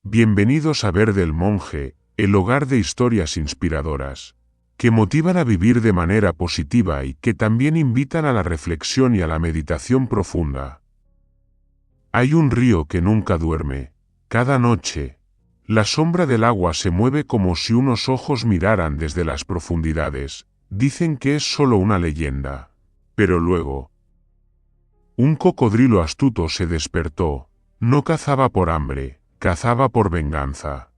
Bienvenidos a Verde el Monje, el hogar de historias inspiradoras, que motivan a vivir de manera positiva y que también invitan a la reflexión y a la meditación profunda. Hay un río que nunca duerme. Cada noche, la sombra del agua se mueve como si unos ojos miraran desde las profundidades. Dicen que es solo una leyenda. Pero luego, un cocodrilo astuto se despertó. No cazaba por hambre, cazaba por venganza.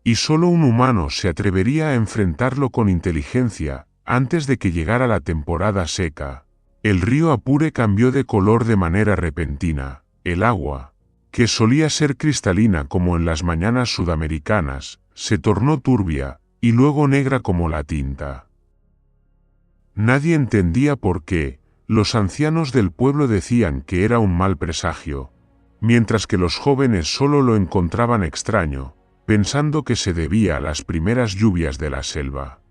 Y solo un humano se atrevería a enfrentarlo con inteligencia. Antes de que llegara la temporada seca, el río Apure cambió de color de manera repentina. El agua, que solía ser cristalina como en las mañanas sudamericanas, se tornó turbia, y luego negra como la tinta. Nadie entendía por qué. Los ancianos del pueblo decían que era un mal presagio, mientras que los jóvenes solo lo encontraban extraño, pensando que se debía a las primeras lluvias de la selva.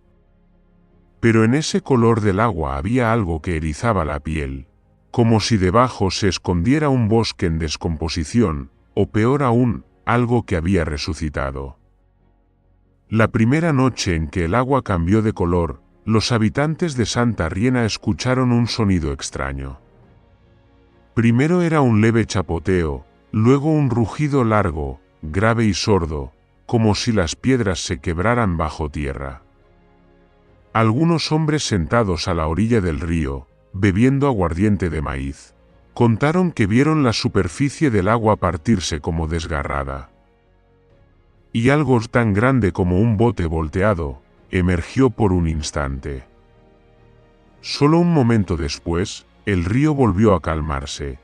Pero en ese color del agua había algo que erizaba la piel, como si debajo se escondiera un bosque en descomposición, o peor aún, algo que había resucitado. La primera noche en que el agua cambió de color, los habitantes de Santa Riena escucharon un sonido extraño. Primero era un leve chapoteo, luego un rugido largo, grave y sordo, como si las piedras se quebraran bajo tierra. Algunos hombres sentados a la orilla del río, bebiendo aguardiente de maíz, contaron que vieron la superficie del agua partirse como desgarrada. Y algo tan grande como un bote volteado, emergió por un instante. Solo un momento después, el río volvió a calmarse,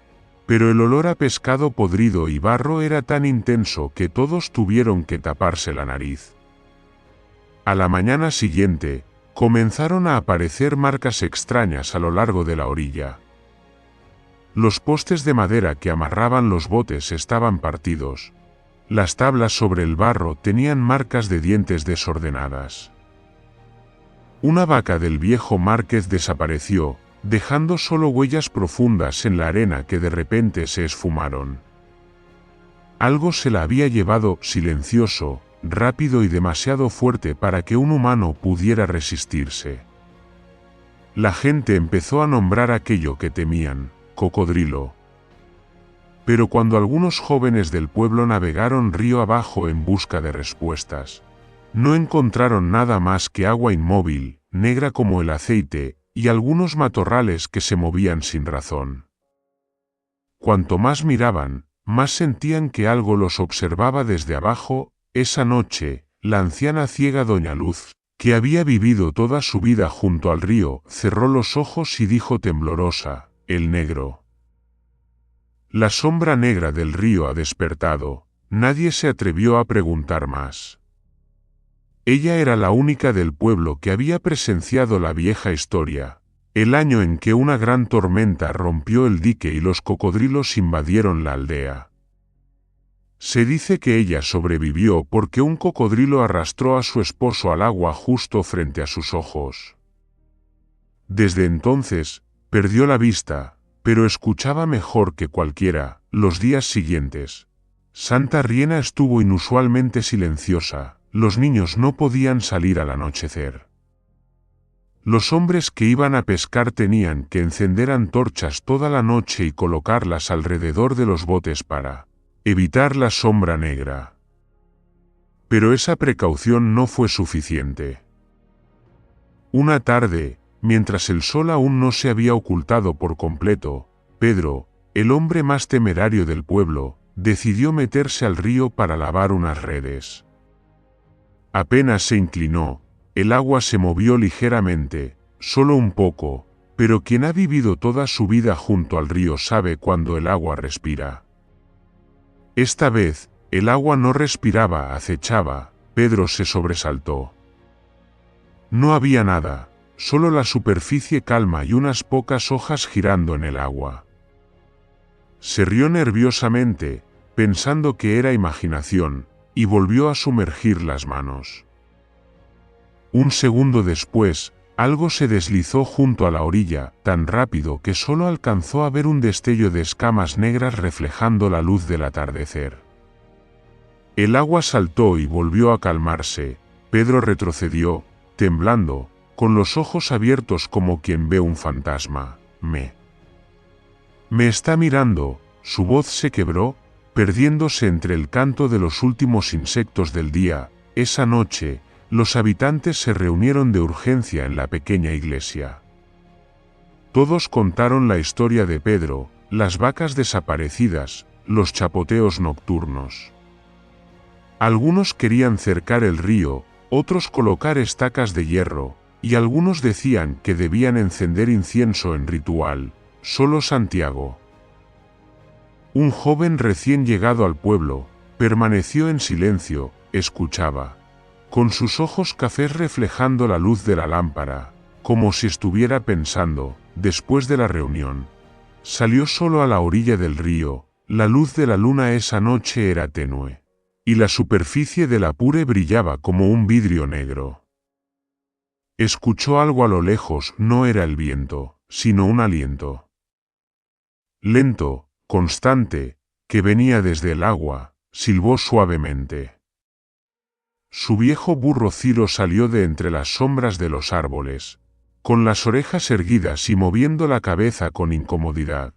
pero el olor a pescado podrido y barro era tan intenso que todos tuvieron que taparse la nariz. A la mañana siguiente, comenzaron a aparecer marcas extrañas a lo largo de la orilla. Los postes de madera que amarraban los botes estaban partidos. Las tablas sobre el barro tenían marcas de dientes desordenadas. Una vaca del viejo Márquez desapareció, dejando solo huellas profundas en la arena que de repente se esfumaron. Algo se la había llevado, silencioso, rápido y demasiado fuerte para que un humano pudiera resistirse. La gente empezó a nombrar aquello que temían, cocodrilo. Pero cuando algunos jóvenes del pueblo navegaron río abajo en busca de respuestas, no encontraron nada más que agua inmóvil, negra como el aceite, y algunos matorrales que se movían sin razón. Cuanto más miraban, más sentían que algo los observaba desde abajo. Esa noche, la anciana ciega Doña Luz, que había vivido toda su vida junto al río, cerró los ojos y dijo temblorosa: el negro. La sombra negra del río ha despertado. Nadie se atrevió a preguntar más. Ella era la única del pueblo que había presenciado la vieja historia, el año en que una gran tormenta rompió el dique y los cocodrilos invadieron la aldea. Se dice que ella sobrevivió porque un cocodrilo arrastró a su esposo al agua justo frente a sus ojos. Desde entonces, perdió la vista, pero escuchaba mejor que cualquiera. Los días siguientes, Santa Riena estuvo inusualmente silenciosa. Los niños no podían salir al anochecer. Los hombres que iban a pescar tenían que encender antorchas toda la noche y colocarlas alrededor de los botes para evitar la sombra negra. Pero esa precaución no fue suficiente. Una tarde, mientras el sol aún no se había ocultado por completo, Pedro, el hombre más temerario del pueblo, decidió meterse al río para lavar unas redes. Apenas se inclinó, el agua se movió ligeramente, solo un poco, pero quien ha vivido toda su vida junto al río sabe cuando el agua respira. Esta vez, el agua no respiraba, acechaba. Pedro se sobresaltó. No había nada, solo la superficie calma y unas pocas hojas girando en el agua. Se rió nerviosamente, pensando que era imaginación, y volvió a sumergir las manos. Un segundo después, algo se deslizó junto a la orilla, tan rápido que solo alcanzó a ver un destello de escamas negras reflejando la luz del atardecer. El agua saltó y volvió a calmarse. Pedro retrocedió, temblando, con los ojos abiertos como quien ve un fantasma. Me está mirando. Su voz se quebró, perdiéndose entre el canto de los últimos insectos del día. Esa noche, los habitantes se reunieron de urgencia en la pequeña iglesia. Todos contaron la historia de Pedro, las vacas desaparecidas, los chapoteos nocturnos. Algunos querían cercar el río, otros colocar estacas de hierro, y algunos decían que debían encender incienso en ritual. Solo Santiago, un joven recién llegado al pueblo, permaneció en silencio, escuchaba, con sus ojos cafés reflejando la luz de la lámpara, como si estuviera pensando. Después de la reunión, salió solo a la orilla del río. La luz de la luna esa noche era tenue, y la superficie del Apure brillaba como un vidrio negro. Escuchó algo a lo lejos. No era el viento, sino un aliento lento, constante, que venía desde el agua. Silbó suavemente. Su viejo burro Ciro salió de entre las sombras de los árboles, con las orejas erguidas y moviendo la cabeza con incomodidad.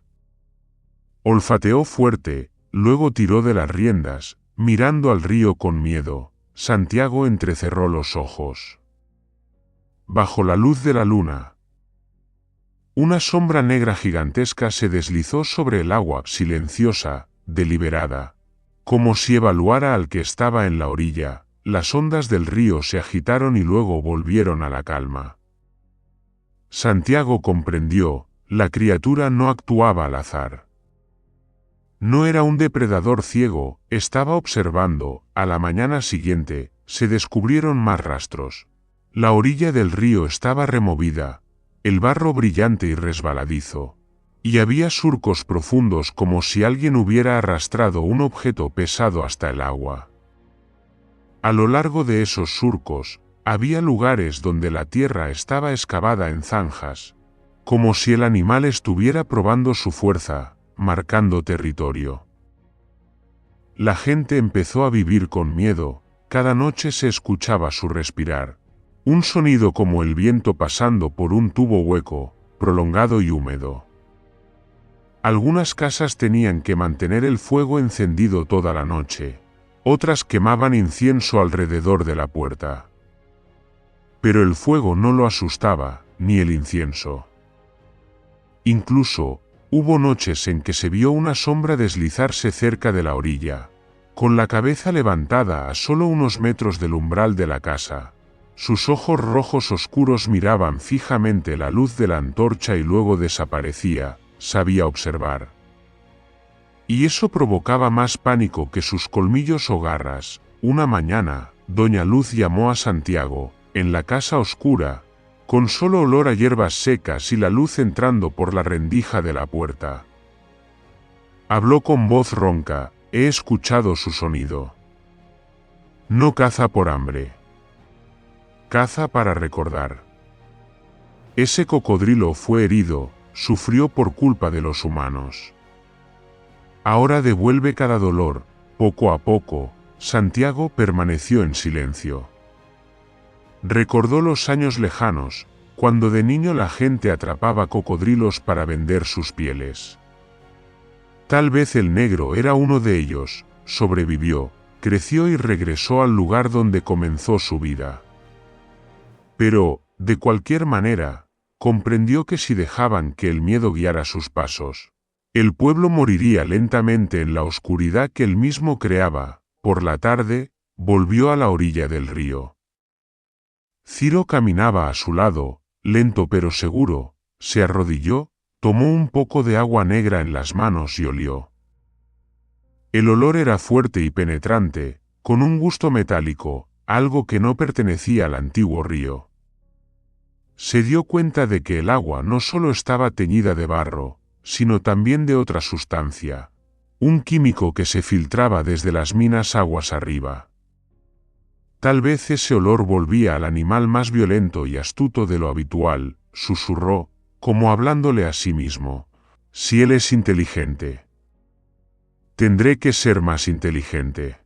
Olfateó fuerte, luego tiró de las riendas, mirando al río con miedo. Santiago entrecerró los ojos. Bajo la luz de la luna, una sombra negra gigantesca se deslizó sobre el agua, silenciosa, deliberada, como si evaluara al que estaba en la orilla. Las ondas del río se agitaron y luego volvieron a la calma. Santiago comprendió, la criatura no actuaba al azar. No era un depredador ciego, estaba observando. A la mañana siguiente, se descubrieron más rastros. La orilla del río estaba removida, el barro brillante y resbaladizo, y había surcos profundos como si alguien hubiera arrastrado un objeto pesado hasta el agua. A lo largo de esos surcos, había lugares donde la tierra estaba excavada en zanjas, como si el animal estuviera probando su fuerza, marcando territorio. La gente empezó a vivir con miedo. Cada noche se escuchaba su respirar, un sonido como el viento pasando por un tubo hueco, prolongado y húmedo. Algunas casas tenían que mantener el fuego encendido toda la noche, otras quemaban incienso alrededor de la puerta. Pero el fuego no lo asustaba, ni el incienso. Incluso, hubo noches en que se vio una sombra deslizarse cerca de la orilla, con la cabeza levantada a solo unos metros del umbral de la casa. Sus ojos rojos oscuros miraban fijamente la luz de la antorcha y luego desaparecía. Sabía observar. Y eso provocaba más pánico que sus colmillos o garras. Una mañana, Doña Luz llamó a Santiago, en la casa oscura, con solo olor a hierbas secas y la luz entrando por la rendija de la puerta. Habló con voz ronca. He escuchado su sonido. No caza por hambre. Caza para recordar. Ese cocodrilo fue herido, sufrió por culpa de los humanos. Ahora devuelve cada dolor. Poco a poco, Santiago permaneció en silencio. Recordó los años lejanos, cuando de niño la gente atrapaba cocodrilos para vender sus pieles. Tal vez el negro era uno de ellos. Sobrevivió, creció y regresó al lugar donde comenzó su vida. Pero, de cualquier manera, comprendió que si dejaban que el miedo guiara sus pasos, el pueblo moriría lentamente en la oscuridad que él mismo creaba. Por la tarde, volvió a la orilla del río. Ciro caminaba a su lado, lento pero seguro. Se arrodilló, tomó un poco de agua negra en las manos y olió. El olor era fuerte y penetrante, con un gusto metálico, algo que no pertenecía al antiguo río. Se dio cuenta de que el agua no solo estaba teñida de barro, sino también de otra sustancia, un químico que se filtraba desde las minas aguas arriba. Tal vez ese olor volvía al animal más violento y astuto de lo habitual. Susurró, como hablándole a sí mismo. Si él es inteligente, tendré que ser más inteligente.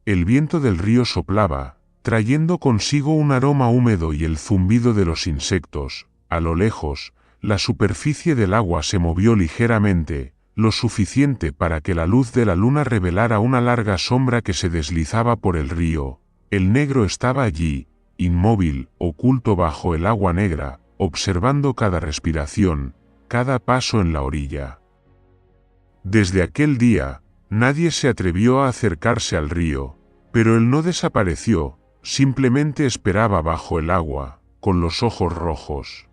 El viento del río soplaba, trayendo consigo un aroma húmedo y el zumbido de los insectos. A lo lejos, la superficie del agua se movió ligeramente, lo suficiente para que la luz de la luna revelara una larga sombra que se deslizaba por el río. El negro estaba allí, inmóvil, oculto bajo el agua negra, observando cada respiración, cada paso en la orilla. Desde aquel día, nadie se atrevió a acercarse al río, pero él no desapareció, simplemente esperaba bajo el agua, con los ojos rojos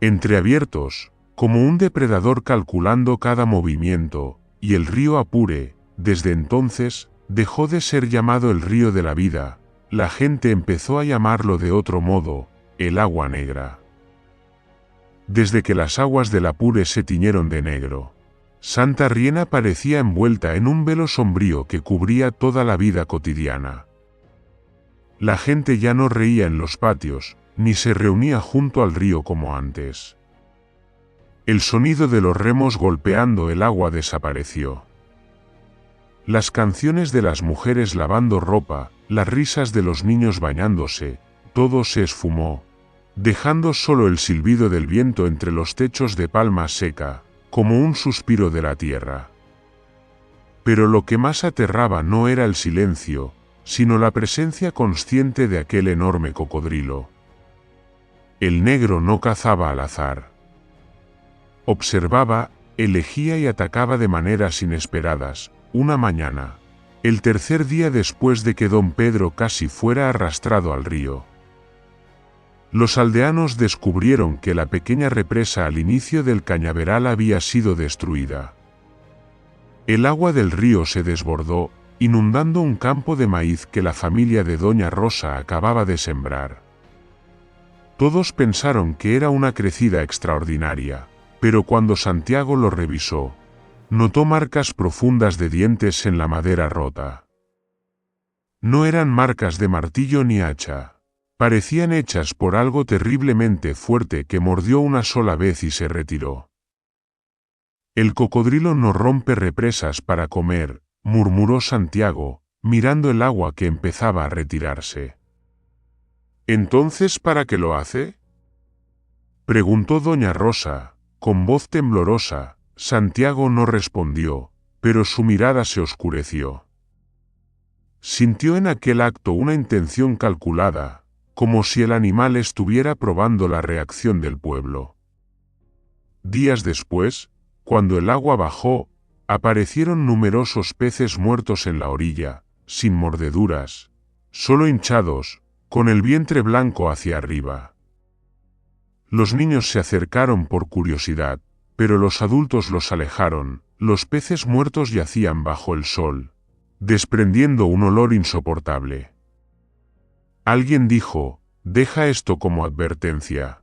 entreabiertos, como un depredador calculando cada movimiento, y el río Apure, desde entonces, dejó de ser llamado el río de la vida. La gente empezó a llamarlo de otro modo, el agua negra. Desde que las aguas del Apure se tiñeron de negro, Santa Riena parecía envuelta en un velo sombrío que cubría toda la vida cotidiana. La gente ya no reía en los patios, ni se reunía junto al río como antes. El sonido de los remos golpeando el agua desapareció. Las canciones de las mujeres lavando ropa, las risas de los niños bañándose, todo se esfumó, dejando solo el silbido del viento entre los techos de palma seca, como un suspiro de la tierra. Pero lo que más aterraba no era el silencio, sino la presencia consciente de aquel enorme cocodrilo. El negro no cazaba al azar. Observaba, elegía y atacaba de maneras inesperadas. Una mañana, el tercer día después de que don Pedro casi fuera arrastrado al río, los aldeanos descubrieron que la pequeña represa al inicio del cañaveral había sido destruida. El agua del río se desbordó, inundando un campo de maíz que la familia de doña Rosa acababa de sembrar. Todos pensaron que era una crecida extraordinaria, pero cuando Santiago lo revisó, notó marcas profundas de dientes en la madera rota. No eran marcas de martillo ni hacha. Parecían hechas por algo terriblemente fuerte que mordió una sola vez y se retiró. El cocodrilo no rompe represas para comer, murmuró Santiago, mirando el agua que empezaba a retirarse. ¿Entonces para qué lo hace?, preguntó doña Rosa, con voz temblorosa. Santiago no respondió, pero su mirada se oscureció. Sintió en aquel acto una intención calculada, como si el animal estuviera probando la reacción del pueblo. Días después, cuando el agua bajó, aparecieron numerosos peces muertos en la orilla, sin mordeduras, solo hinchados, con el vientre blanco hacia arriba. Los niños se acercaron por curiosidad, pero los adultos los alejaron. Los peces muertos yacían bajo el sol, desprendiendo un olor insoportable. Alguien dijo: «Deja esto como advertencia».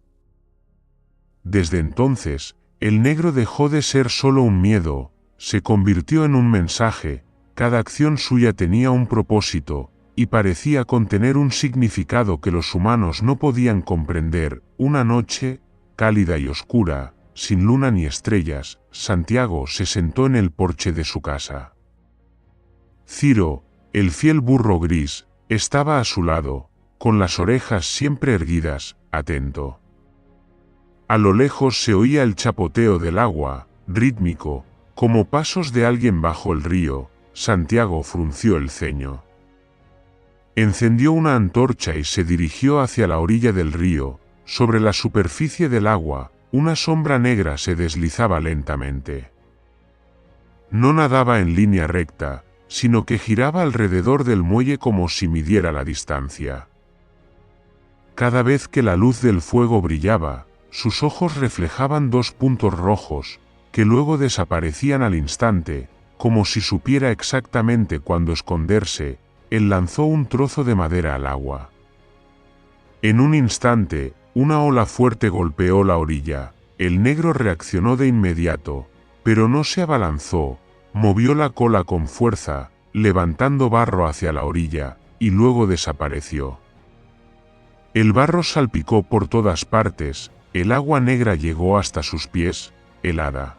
Desde entonces, el negro dejó de ser solo un miedo, se convirtió en un mensaje. Cada acción suya tenía un propósito, y parecía contener un significado que los humanos no podían comprender. Una noche, cálida y oscura, sin luna ni estrellas, Santiago se sentó en el porche de su casa. Ciro, el fiel burro gris, estaba a su lado, con las orejas siempre erguidas, atento. A lo lejos se oía el chapoteo del agua, rítmico, como pasos de alguien bajo el río. Santiago frunció el ceño. Encendió una antorcha y se dirigió hacia la orilla del río. Sobre la superficie del agua, una sombra negra se deslizaba lentamente. No nadaba en línea recta, sino que giraba alrededor del muelle como si midiera la distancia. Cada vez que la luz del fuego brillaba, sus ojos reflejaban dos puntos rojos, que luego desaparecían al instante, como si supiera exactamente cuándo esconderse. Él lanzó un trozo de madera al agua. En un instante, una ola fuerte golpeó la orilla. El negro reaccionó de inmediato, pero no se abalanzó, movió la cola con fuerza, levantando barro hacia la orilla, y luego desapareció. El barro salpicó por todas partes, el agua negra llegó hasta sus pies, helada.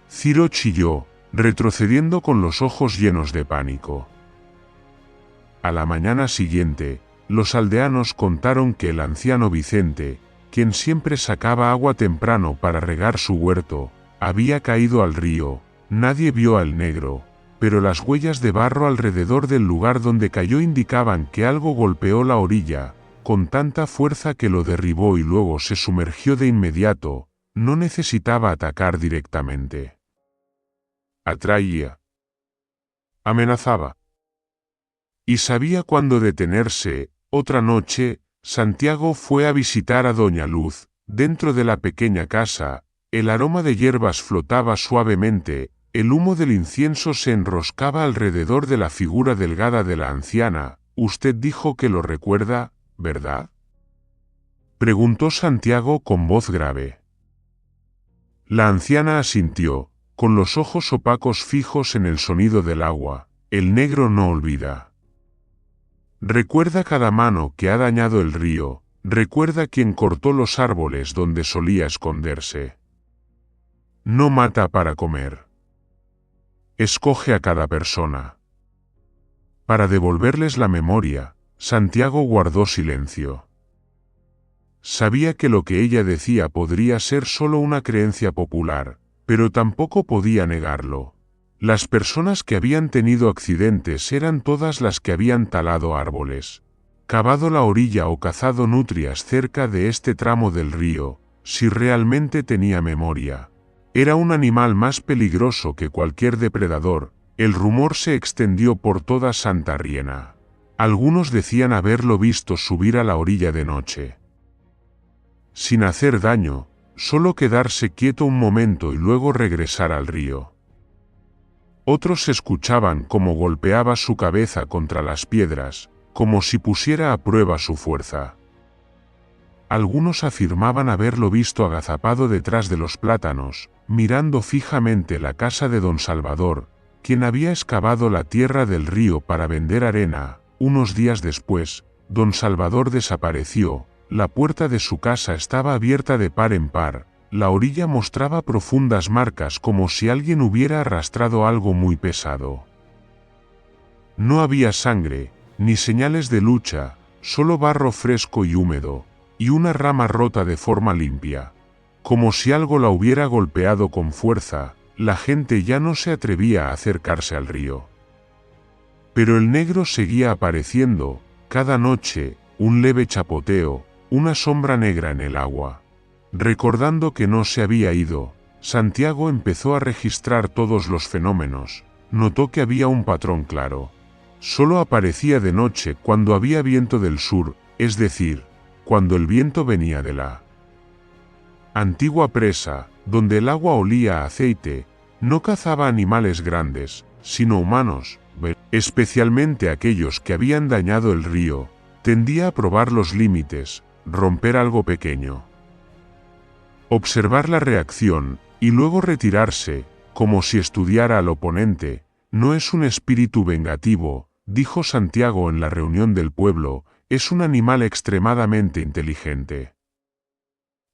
Ciro chilló, retrocediendo con los ojos llenos de pánico. A la mañana siguiente, los aldeanos contaron que el anciano Vicente, quien siempre sacaba agua temprano para regar su huerto, había caído al río. Nadie vio al negro, pero las huellas de barro alrededor del lugar donde cayó indicaban que algo golpeó la orilla, con tanta fuerza que lo derribó y luego se sumergió de inmediato. No necesitaba atacar directamente. Atraía. Amenazaba. Y sabía cuándo detenerse. Otra noche, Santiago fue a visitar a Doña Luz. Dentro de la pequeña casa, el aroma de hierbas flotaba suavemente, el humo del incienso se enroscaba alrededor de la figura delgada de la anciana. «Usted dijo que lo recuerda, ¿verdad?», preguntó Santiago con voz grave. La anciana asintió, con los ojos opacos fijos en el sonido del agua. «El negro no olvida. Recuerda cada mano que ha dañado el río, recuerda quien cortó los árboles donde solía esconderse. No mata para comer. Escoge a cada persona». Para devolverles la memoria, Santiago guardó silencio. Sabía que lo que ella decía podría ser solo una creencia popular, pero tampoco podía negarlo. Las personas que habían tenido accidentes eran todas las que habían talado árboles, cavado la orilla o cazado nutrias cerca de este tramo del río. Si realmente tenía memoria, era un animal más peligroso que cualquier depredador. El rumor se extendió por toda Santa Riena. Algunos decían haberlo visto subir a la orilla de noche, sin hacer daño, solo quedarse quieto un momento y luego regresar al río. Otros escuchaban cómo golpeaba su cabeza contra las piedras, como si pusiera a prueba su fuerza. Algunos afirmaban haberlo visto agazapado detrás de los plátanos, mirando fijamente la casa de don Salvador, quien había excavado la tierra del río para vender arena. Unos días después, don Salvador desapareció. La puerta de su casa estaba abierta de par en par. La orilla mostraba profundas marcas como si alguien hubiera arrastrado algo muy pesado. No había sangre, ni señales de lucha, solo barro fresco y húmedo, y una rama rota de forma limpia. Como si algo la hubiera golpeado con fuerza, la gente ya no se atrevía a acercarse al río. Pero el negro seguía apareciendo, cada noche, un leve chapoteo, una sombra negra en el agua. Recordando que no se había ido, Santiago empezó a registrar todos los fenómenos. Notó que había un patrón claro. Solo aparecía de noche cuando había viento del sur, es decir, cuando el viento venía de la antigua presa, donde el agua olía a aceite. No cazaba animales grandes, sino humanos, especialmente aquellos que habían dañado el río. Tendía a probar los límites, romper algo pequeño, observar la reacción, y luego retirarse, como si estudiara al oponente. No es un espíritu vengativo, dijo Santiago en la reunión del pueblo, es un animal extremadamente inteligente.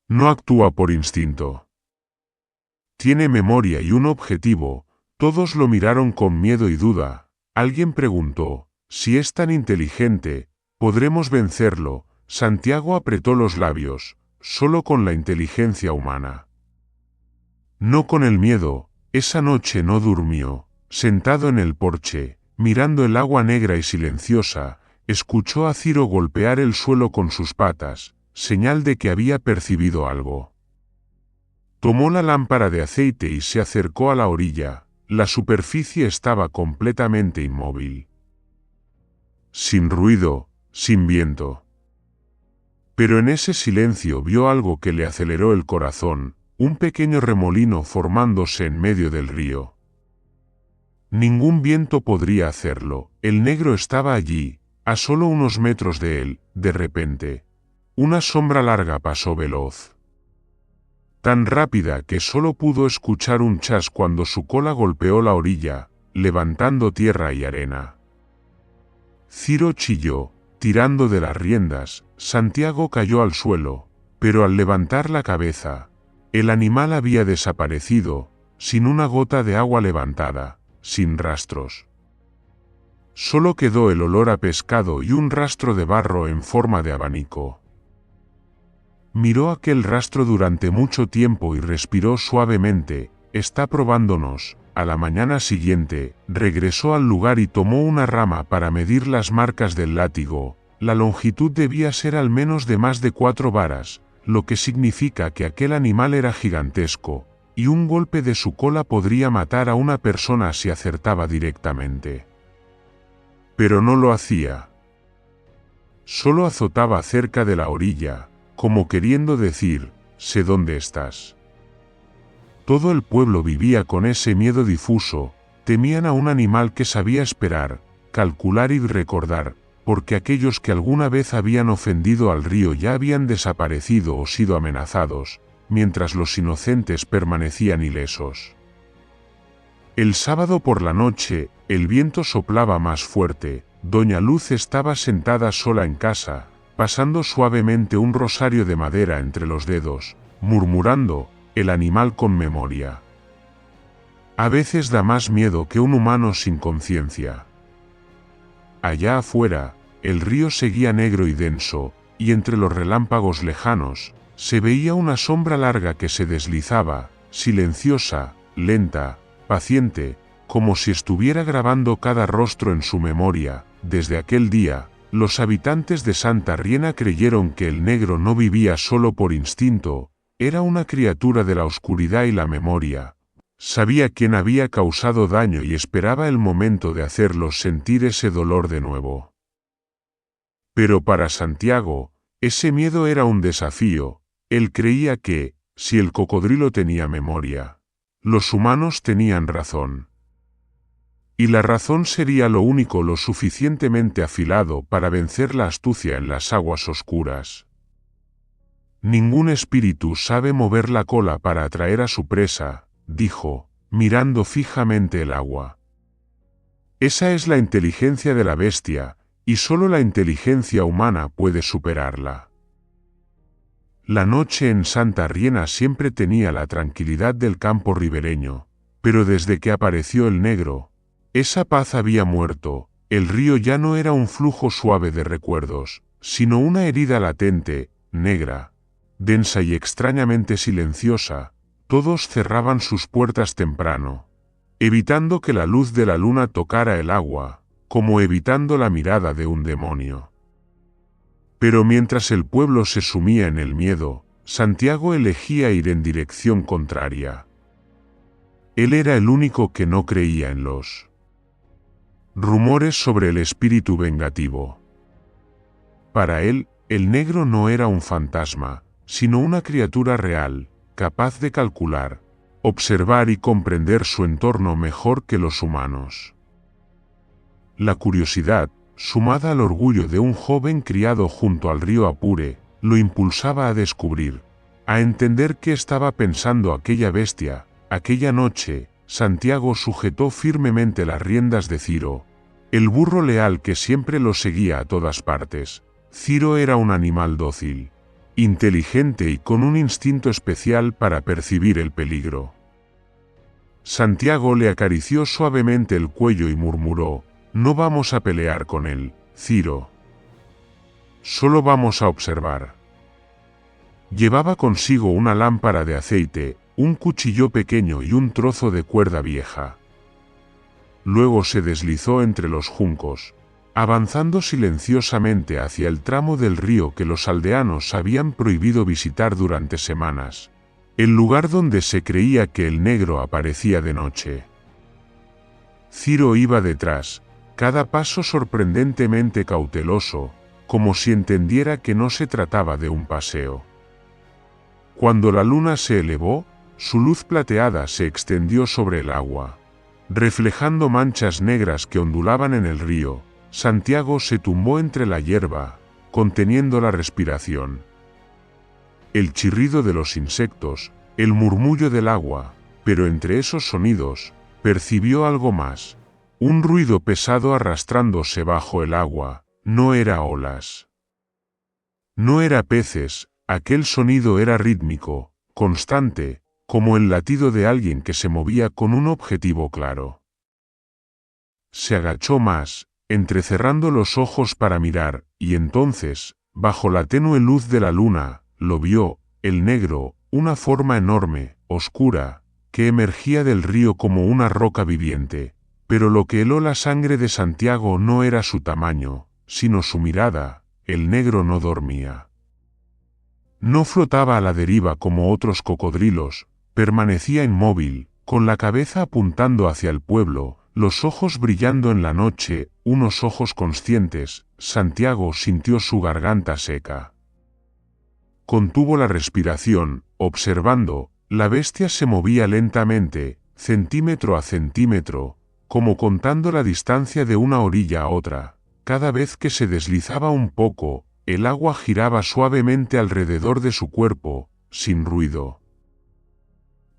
No actúa por instinto. Tiene memoria y un objetivo. Todos lo miraron con miedo y duda. Alguien preguntó, si es tan inteligente, ¿podremos vencerlo? Santiago apretó los labios. Solo con la inteligencia humana. No con el miedo. Esa noche no durmió. Sentado en el porche, mirando el agua negra y silenciosa, escuchó a Ciro golpear el suelo con sus patas, señal de que había percibido algo. Tomó la lámpara de aceite y se acercó a la orilla. La superficie estaba completamente inmóvil. Sin ruido, sin viento. Pero en ese silencio vio algo que le aceleró el corazón, un pequeño remolino formándose en medio del río. Ningún viento podría hacerlo. El negro estaba allí, a solo unos metros de él. De repente, una sombra larga pasó veloz. Tan rápida que solo pudo escuchar un chas cuando su cola golpeó la orilla, levantando tierra y arena. Ciro chilló, tirando de las riendas. Santiago cayó al suelo, pero al levantar la cabeza, el animal había desaparecido, sin una gota de agua levantada, sin rastros. Solo quedó el olor a pescado y un rastro de barro en forma de abanico. Miró aquel rastro durante mucho tiempo y respiró suavemente. Está probándonos. A la mañana siguiente, regresó al lugar y tomó una rama para medir las marcas del látigo. La longitud debía ser al menos de más de 4 varas, lo que significa que aquel animal era gigantesco, y un golpe de su cola podría matar a una persona si acertaba directamente. Pero no lo hacía. Solo azotaba cerca de la orilla, como queriendo decir, sé dónde estás. Todo el pueblo vivía con ese miedo difuso, temían a un animal que sabía esperar, calcular y recordar, porque aquellos que alguna vez habían ofendido al río ya habían desaparecido o sido amenazados, mientras los inocentes permanecían ilesos. El sábado por la noche, el viento soplaba más fuerte. Doña Luz estaba sentada sola en casa, pasando suavemente un rosario de madera entre los dedos, murmurando, el animal con memoria. A veces da más miedo que un humano sin conciencia. Allá afuera, el río seguía negro y denso, y entre los relámpagos lejanos, se veía una sombra larga que se deslizaba, silenciosa, lenta, paciente, como si estuviera grabando cada rostro en su memoria. Desde aquel día, los habitantes de Santa Riena creyeron que el negro no vivía solo por instinto, era una criatura de la oscuridad y la memoria. Sabía quién había causado daño y esperaba el momento de hacerlos sentir ese dolor de nuevo. Pero para Santiago, ese miedo era un desafío. Él creía que, si el cocodrilo tenía memoria, los humanos tenían razón. Y la razón sería lo único lo suficientemente afilado para vencer la astucia en las aguas oscuras. Ningún espíritu sabe mover la cola para atraer a su presa, dijo, mirando fijamente el agua. Esa es la inteligencia de la bestia, y solo la inteligencia humana puede superarla. La noche en Santa Riena siempre tenía la tranquilidad del campo ribereño, pero desde que apareció el negro, esa paz había muerto. El río ya no era un flujo suave de recuerdos, sino una herida latente, negra, densa y extrañamente silenciosa. Todos cerraban sus puertas temprano, evitando que la luz de la luna tocara el agua, como evitando la mirada de un demonio. Pero mientras el pueblo se sumía en el miedo, Santiago elegía ir en dirección contraria. Él era el único que no creía en los rumores sobre el espíritu vengativo. Para él, el negro no era un fantasma, sino una criatura real, capaz de calcular, observar y comprender su entorno mejor que los humanos. La curiosidad, sumada al orgullo de un joven criado junto al río Apure, lo impulsaba a descubrir, a entender qué estaba pensando aquella bestia. Aquella noche, Santiago sujetó firmemente las riendas de Ciro, el burro leal que siempre lo seguía a todas partes. Ciro era un animal dócil, inteligente y con un instinto especial para percibir el peligro. Santiago le acarició suavemente el cuello y murmuró, no vamos a pelear con él, Ciro. Solo vamos a observar. Llevaba consigo una lámpara de aceite, un cuchillo pequeño y un trozo de cuerda vieja. Luego se deslizó entre los juncos, avanzando silenciosamente hacia el tramo del río que los aldeanos habían prohibido visitar durante semanas, el lugar donde se creía que el negro aparecía de noche. Ciro iba detrás, cada paso sorprendentemente cauteloso, como si entendiera que no se trataba de un paseo. Cuando la luna se elevó, su luz plateada se extendió sobre el agua, reflejando manchas negras que ondulaban en el río. Santiago se tumbó entre la hierba, conteniendo la respiración. El chirrido de los insectos, el murmullo del agua, pero entre esos sonidos, percibió algo más, un ruido pesado arrastrándose bajo el agua. No era olas. No era peces, aquel sonido era rítmico, constante, como el latido de alguien que se movía con un objetivo claro. Se agachó más, entrecerrando los ojos para mirar, y entonces, bajo la tenue luz de la luna, lo vio, el negro, una forma enorme, oscura, que emergía del río como una roca viviente. Pero lo que heló la sangre de Santiago no era su tamaño, sino su mirada. El negro no dormía. No flotaba a la deriva como otros cocodrilos, permanecía inmóvil, con la cabeza apuntando hacia el pueblo, los ojos brillando en la noche, unos ojos conscientes. Santiago sintió su garganta seca. Contuvo la respiración, observando. La bestia se movía lentamente, centímetro a centímetro, como contando la distancia de una orilla a otra. Cada vez que se deslizaba un poco, el agua giraba suavemente alrededor de su cuerpo, sin ruido.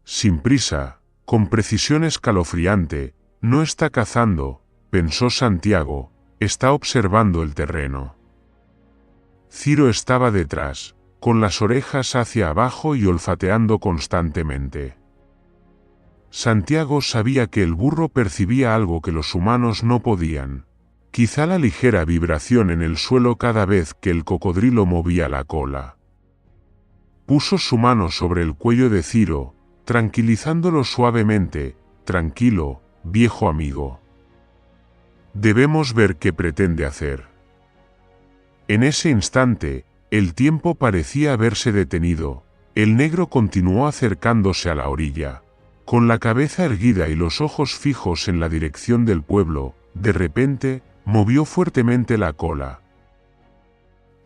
Sin prisa, con precisión escalofriante. No está cazando, pensó Santiago, está observando el terreno. Ciro estaba detrás, con las orejas hacia abajo y olfateando constantemente. Santiago sabía que el burro percibía algo que los humanos no podían. Quizá la ligera vibración en el suelo cada vez que el cocodrilo movía la cola. Puso su mano sobre el cuello de Ciro, tranquilizándolo suavemente. Tranquilo, viejo amigo. Debemos ver qué pretende hacer. En ese instante, el tiempo parecía haberse detenido. El negro continuó acercándose a la orilla. Con la cabeza erguida y los ojos fijos en la dirección del pueblo, de repente, movió fuertemente la cola,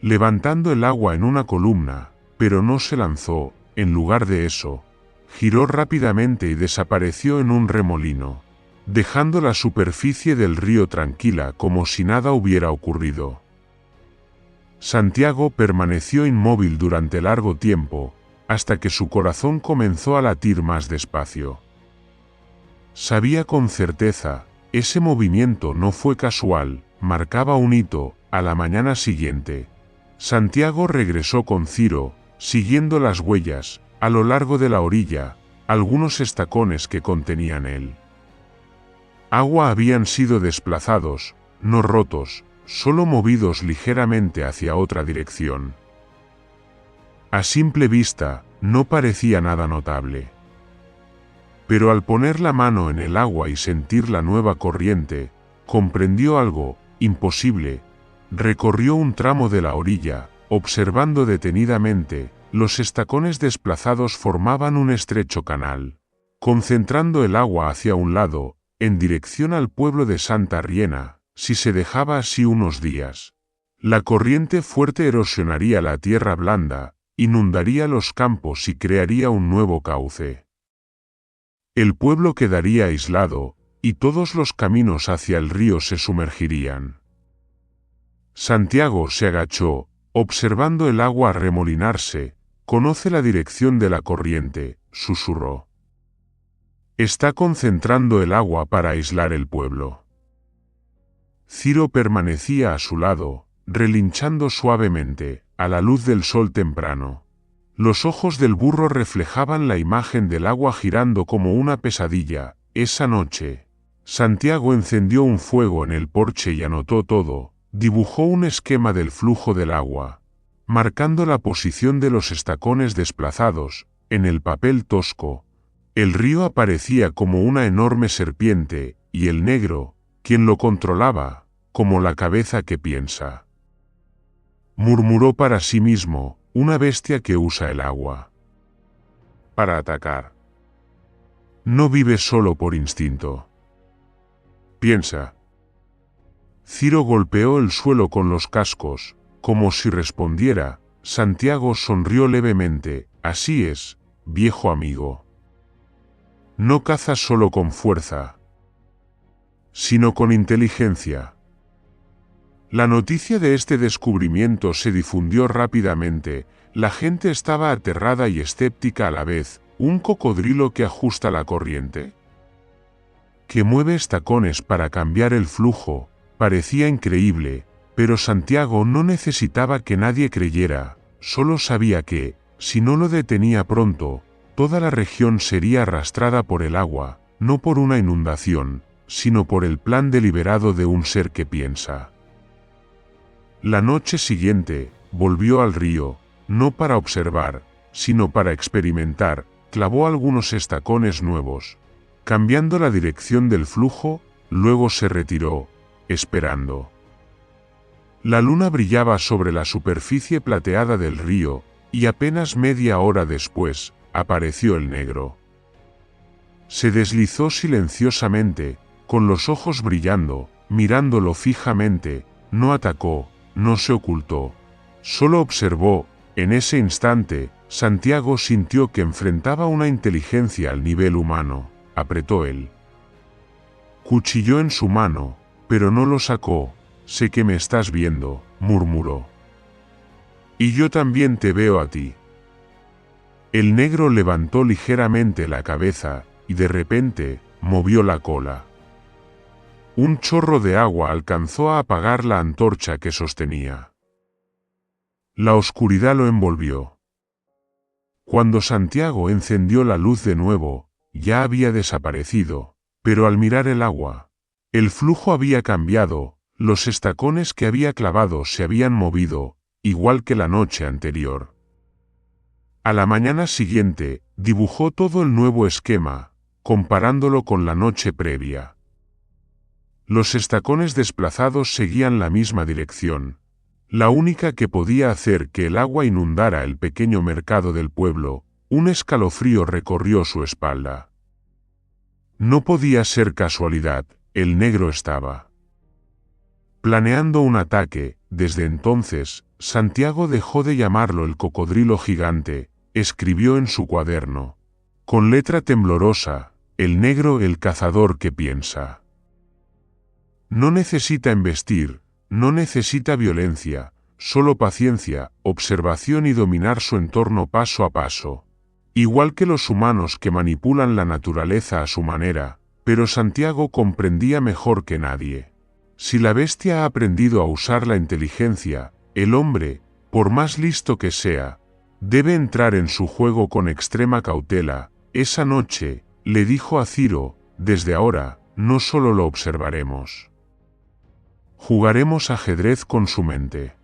levantando el agua en una columna, pero no se lanzó. En lugar de eso, giró rápidamente y desapareció en un remolino, dejando la superficie del río tranquila como si nada hubiera ocurrido. Santiago permaneció inmóvil durante largo tiempo, hasta que su corazón comenzó a latir más despacio. Sabía con certeza, ese movimiento no fue casual, marcaba un hito. A la mañana siguiente, Santiago regresó con Ciro, siguiendo las huellas, a lo largo de la orilla, algunos estacones que contenían el agua habían sido desplazados, no rotos, solo movidos ligeramente hacia otra dirección. A simple vista, no parecía nada notable. Pero al poner la mano en el agua y sentir la nueva corriente, comprendió algo imposible. Recorrió un tramo de la orilla, observando detenidamente. Los estacones desplazados formaban un estrecho canal, concentrando el agua hacia un lado, en dirección al pueblo de Santa Riena. Si se dejaba así unos días, la corriente fuerte erosionaría la tierra blanda, inundaría los campos y crearía un nuevo cauce. El pueblo quedaría aislado, y todos los caminos hacia el río se sumergirían. Santiago se agachó, observando el agua remolinarse. Conoce la dirección de la corriente, susurró. Está concentrando el agua para aislar el pueblo. Ciro permanecía a su lado, relinchando suavemente, a la luz del sol temprano. Los ojos del burro reflejaban la imagen del agua girando como una pesadilla. Esa noche, Santiago encendió un fuego en el porche y anotó todo. Dibujó un esquema del flujo del agua, marcando la posición de los estacones desplazados. En el papel tosco, el río aparecía como una enorme serpiente, y el negro, quien lo controlaba, como la cabeza que piensa. Murmuró para sí mismo, una bestia que usa el agua para atacar. No vive solo por instinto. Piensa. Ciro golpeó el suelo con los cascos, como si respondiera. Santiago sonrió levemente. Así es, viejo amigo. No cazas solo con fuerza, sino con inteligencia. La noticia de este descubrimiento se difundió rápidamente. La gente estaba aterrada y escéptica a la vez. ¿Un cocodrilo que ajusta la corriente? ¿Que mueve estacones para cambiar el flujo? Parecía increíble, pero Santiago no necesitaba que nadie creyera. Solo sabía que, si no lo detenía pronto, toda la región sería arrastrada por el agua, no por una inundación, sino por el plan deliberado de un ser que piensa. La noche siguiente, volvió al río, no para observar, sino para experimentar, clavó algunos estacones nuevos, cambiando la dirección del flujo, luego se retiró, esperando. La luna brillaba sobre la superficie plateada del río, y apenas media hora después, apareció el negro. Se deslizó silenciosamente, con los ojos brillando, mirándolo fijamente, no atacó, no se ocultó, solo observó. En ese instante, Santiago sintió que enfrentaba una inteligencia al nivel humano. Apretó el cuchillo en su mano, pero no lo sacó. Sé que me estás viendo, murmuró. Y yo también te veo a ti. El negro levantó ligeramente la cabeza, y de repente, movió la cola. Un chorro de agua alcanzó a apagar la antorcha que sostenía. La oscuridad lo envolvió. Cuando Santiago encendió la luz de nuevo, ya había desaparecido, pero al mirar el agua, el flujo había cambiado, los estacones que había clavado se habían movido, igual que la noche anterior. A la mañana siguiente, dibujó todo el nuevo esquema, comparándolo con la noche previa. Los estacones desplazados seguían la misma dirección, la única que podía hacer que el agua inundara el pequeño mercado del pueblo. Un escalofrío recorrió su espalda. No podía ser casualidad, el negro estaba planeando un ataque. Desde entonces, Santiago dejó de llamarlo el cocodrilo gigante, escribió en su cuaderno, con letra temblorosa, el negro, el cazador que piensa. No necesita embestir, no necesita violencia, solo paciencia, observación y dominar su entorno paso a paso. Igual que los humanos que manipulan la naturaleza a su manera, pero Santiago comprendía mejor que nadie. Si la bestia ha aprendido a usar la inteligencia, el hombre, por más listo que sea, debe entrar en su juego con extrema cautela. Esa noche, le dijo a Ciro, desde ahora, no solo lo observaremos. Jugaremos ajedrez con su mente.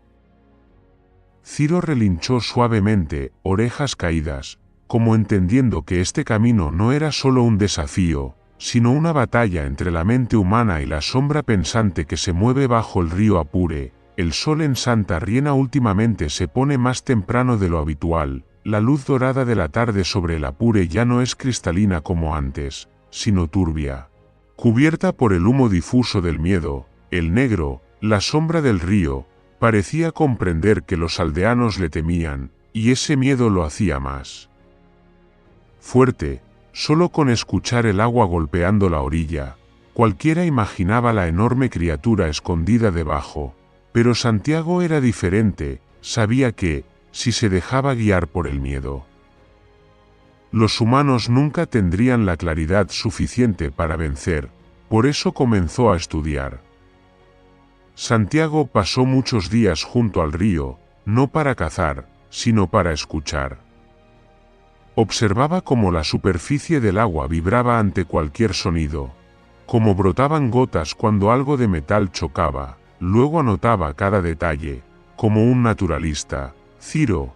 Ciro relinchó suavemente, orejas caídas, como entendiendo que este camino no era solo un desafío, sino una batalla entre la mente humana y la sombra pensante que se mueve bajo el río Apure. El sol en Santa Riena últimamente se pone más temprano de lo habitual. La luz dorada de la tarde sobre el Apure ya no es cristalina como antes, sino turbia. Cubierta por el humo difuso del miedo, el negro, la sombra del río, parecía comprender que los aldeanos le temían, y ese miedo lo hacía más fuerte. Solo con escuchar el agua golpeando la orilla, cualquiera imaginaba la enorme criatura escondida debajo. Pero Santiago era diferente, sabía que, si se dejaba guiar por el miedo, los humanos nunca tendrían la claridad suficiente para vencer. Por eso comenzó a estudiar. Santiago pasó muchos días junto al río, no para cazar, sino para escuchar. Observaba cómo la superficie del agua vibraba ante cualquier sonido, cómo brotaban gotas cuando algo de metal chocaba. Luego anotaba cada detalle, como un naturalista. Ciro,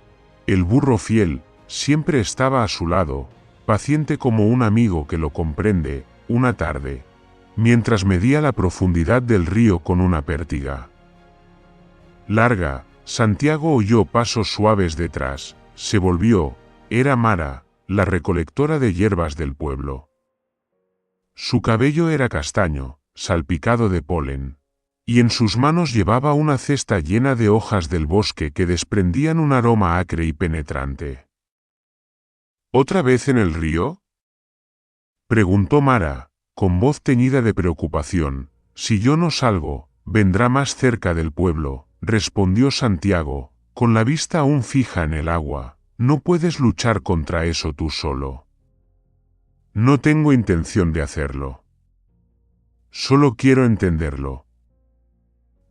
el burro fiel, siempre estaba a su lado, paciente como un amigo que lo comprende. Una tarde, mientras medía la profundidad del río con una pértiga larga, Santiago oyó pasos suaves detrás. Se volvió. Era Mara, la recolectora de hierbas del pueblo. Su cabello era castaño, salpicado de polen, y en sus manos llevaba una cesta llena de hojas del bosque que desprendían un aroma acre y penetrante. ¿Otra vez en el río?, preguntó Mara, con voz teñida de preocupación. Si yo no salgo, vendrá más cerca del pueblo, respondió Santiago, con la vista aún fija en el agua. No puedes luchar contra eso tú solo. No tengo intención de hacerlo. Solo quiero entenderlo.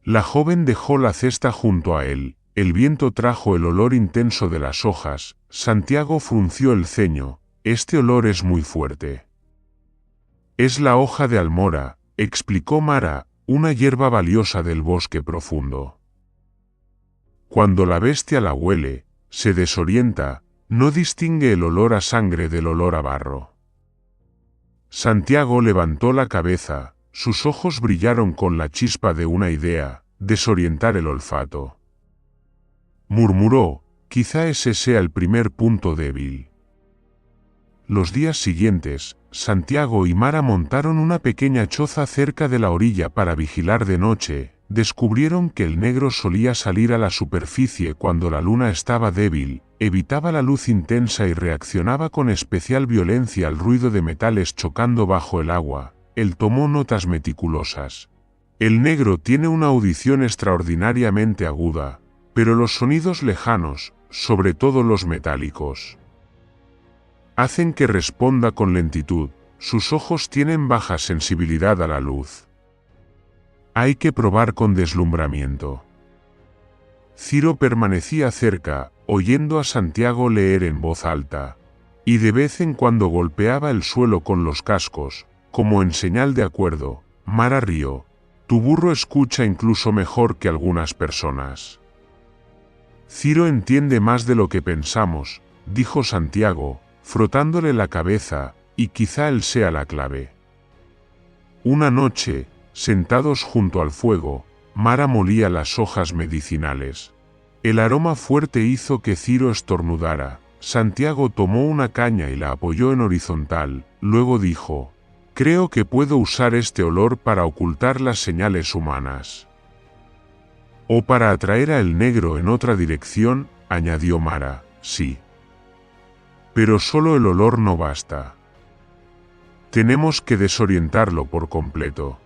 La joven dejó la cesta junto a él. El viento trajo el olor intenso de las hojas. Santiago frunció el ceño. Este olor es muy fuerte. Es la hoja de almora, explicó Mara, una hierba valiosa del bosque profundo. Cuando la bestia la huele, se desorienta, no distingue el olor a sangre del olor a barro. Santiago levantó la cabeza, sus ojos brillaron con la chispa de una idea: desorientar el olfato. Murmuró: quizá ese sea el primer punto débil. Los días siguientes, Santiago y Mara montaron una pequeña choza cerca de la orilla para vigilar de noche. Descubrieron que el negro solía salir a la superficie cuando la luna estaba débil, evitaba la luz intensa y reaccionaba con especial violencia al ruido de metales chocando bajo el agua. Él tomó notas meticulosas. El negro tiene una audición extraordinariamente aguda, pero los sonidos lejanos, sobre todo los metálicos, hacen que responda con lentitud. Sus ojos tienen baja sensibilidad a la luz. Hay que probar con deslumbramiento. Ciro permanecía cerca, oyendo a Santiago leer en voz alta, y de vez en cuando golpeaba el suelo con los cascos, como en señal de acuerdo. Mara rió: tu burro escucha incluso mejor que algunas personas. Ciro entiende más de lo que pensamos, dijo Santiago, frotándole la cabeza, y quizá él sea la clave. Una noche, sentados junto al fuego, Mara molía las hojas medicinales. El aroma fuerte hizo que Ciro estornudara. Santiago tomó una caña y la apoyó en horizontal, luego dijo: creo que puedo usar este olor para ocultar las señales humanas. O para atraer al negro en otra dirección, añadió Mara. Sí. Pero solo el olor no basta. Tenemos que desorientarlo por completo.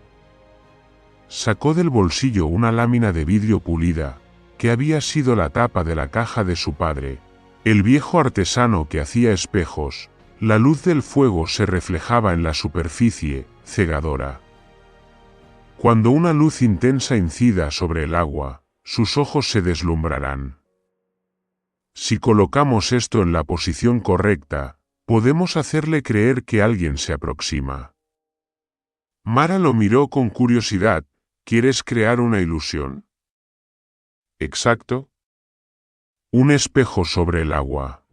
Sacó del bolsillo una lámina de vidrio pulida, que había sido la tapa de la caja de su padre, el viejo artesano que hacía espejos. La luz del fuego se reflejaba en la superficie, cegadora. Cuando una luz intensa incida sobre el agua, sus ojos se deslumbrarán. Si colocamos esto en la posición correcta, podemos hacerle creer que alguien se aproxima. Mara lo miró con curiosidad. ¿Quieres crear una ilusión? Exacto. Un espejo sobre el agua.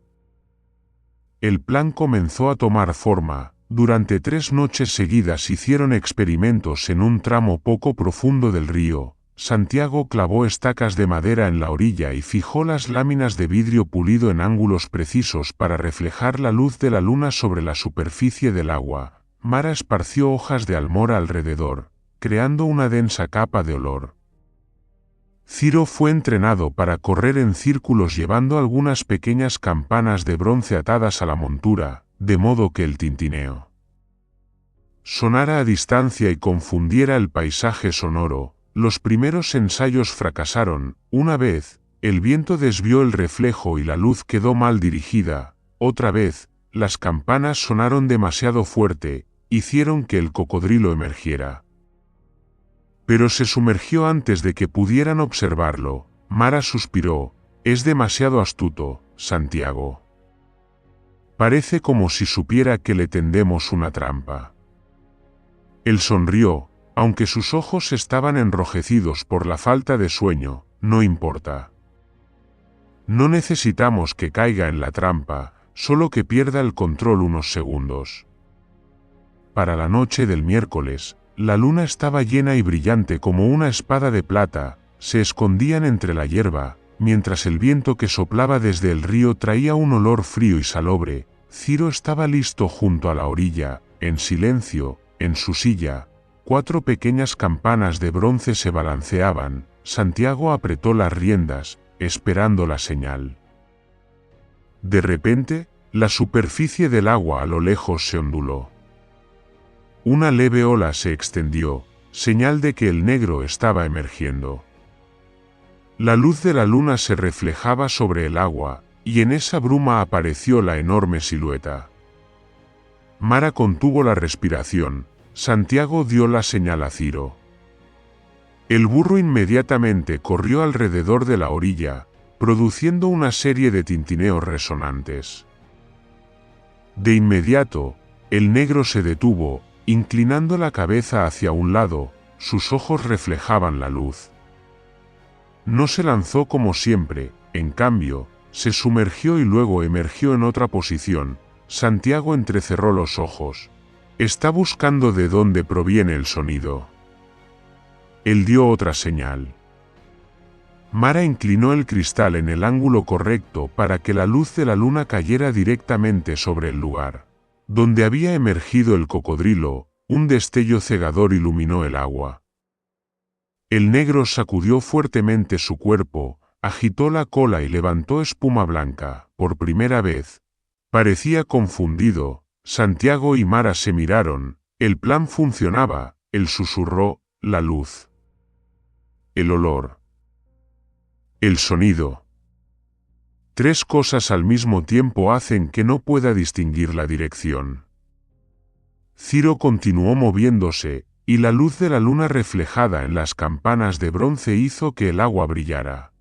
El plan comenzó a tomar forma. Durante 3 noches seguidas hicieron experimentos en un tramo poco profundo del río. Santiago clavó estacas de madera en la orilla y fijó las láminas de vidrio pulido en ángulos precisos para reflejar la luz de la luna sobre la superficie del agua. Mara esparció hojas de almora alrededor, creando una densa capa de olor. Ciro fue entrenado para correr en círculos llevando algunas pequeñas campanas de bronce atadas a la montura, de modo que el tintineo sonara a distancia y confundiera el paisaje sonoro. Los primeros ensayos fracasaron. Una vez, el viento desvió el reflejo y la luz quedó mal dirigida. Otra vez, las campanas sonaron demasiado fuerte, hicieron que el cocodrilo emergiera. Pero se sumergió antes de que pudieran observarlo. Mara suspiró: es demasiado astuto, Santiago. Parece como si supiera que le tendemos una trampa. Él sonrió, aunque sus ojos estaban enrojecidos por la falta de sueño. No importa. No necesitamos que caiga en la trampa, solo que pierda el control unos segundos. Para la noche del miércoles, la luna estaba llena y brillante como una espada de plata. Se escondían entre la hierba, mientras el viento que soplaba desde el río traía un olor frío y salobre. Ciro estaba listo junto a la orilla, en silencio, en su silla. 4 pequeñas campanas de bronce se balanceaban. Santiago apretó las riendas, esperando la señal. De repente, la superficie del agua a lo lejos se onduló. Una leve ola se extendió, señal de que el negro estaba emergiendo. La luz de la luna se reflejaba sobre el agua, y en esa bruma apareció la enorme silueta. Mara contuvo la respiración. Santiago dio la señal a Ciro. El burro inmediatamente corrió alrededor de la orilla, produciendo una serie de tintineos resonantes. De inmediato, el negro se detuvo, Inclinando la cabeza hacia un lado, sus ojos reflejaban la luz. No se lanzó como siempre, en cambio, se sumergió y luego emergió en otra posición. Santiago entrecerró los ojos. Está buscando de dónde proviene el sonido. Él dio otra señal. Mara inclinó el cristal en el ángulo correcto para que la luz de la luna cayera directamente sobre el lugar donde había emergido el cocodrilo. Un destello cegador iluminó el agua. El negro sacudió fuertemente su cuerpo, agitó la cola y levantó espuma blanca. Por primera vez. Parecía confundido. Santiago y Mara se miraron. El plan funcionaba. Él susurró: la luz. El olor. El sonido. 3 cosas al mismo tiempo hacen que no pueda distinguir la dirección. Ciro continuó moviéndose, y la luz de la luna reflejada en las campanas de bronce hizo que el agua brillara.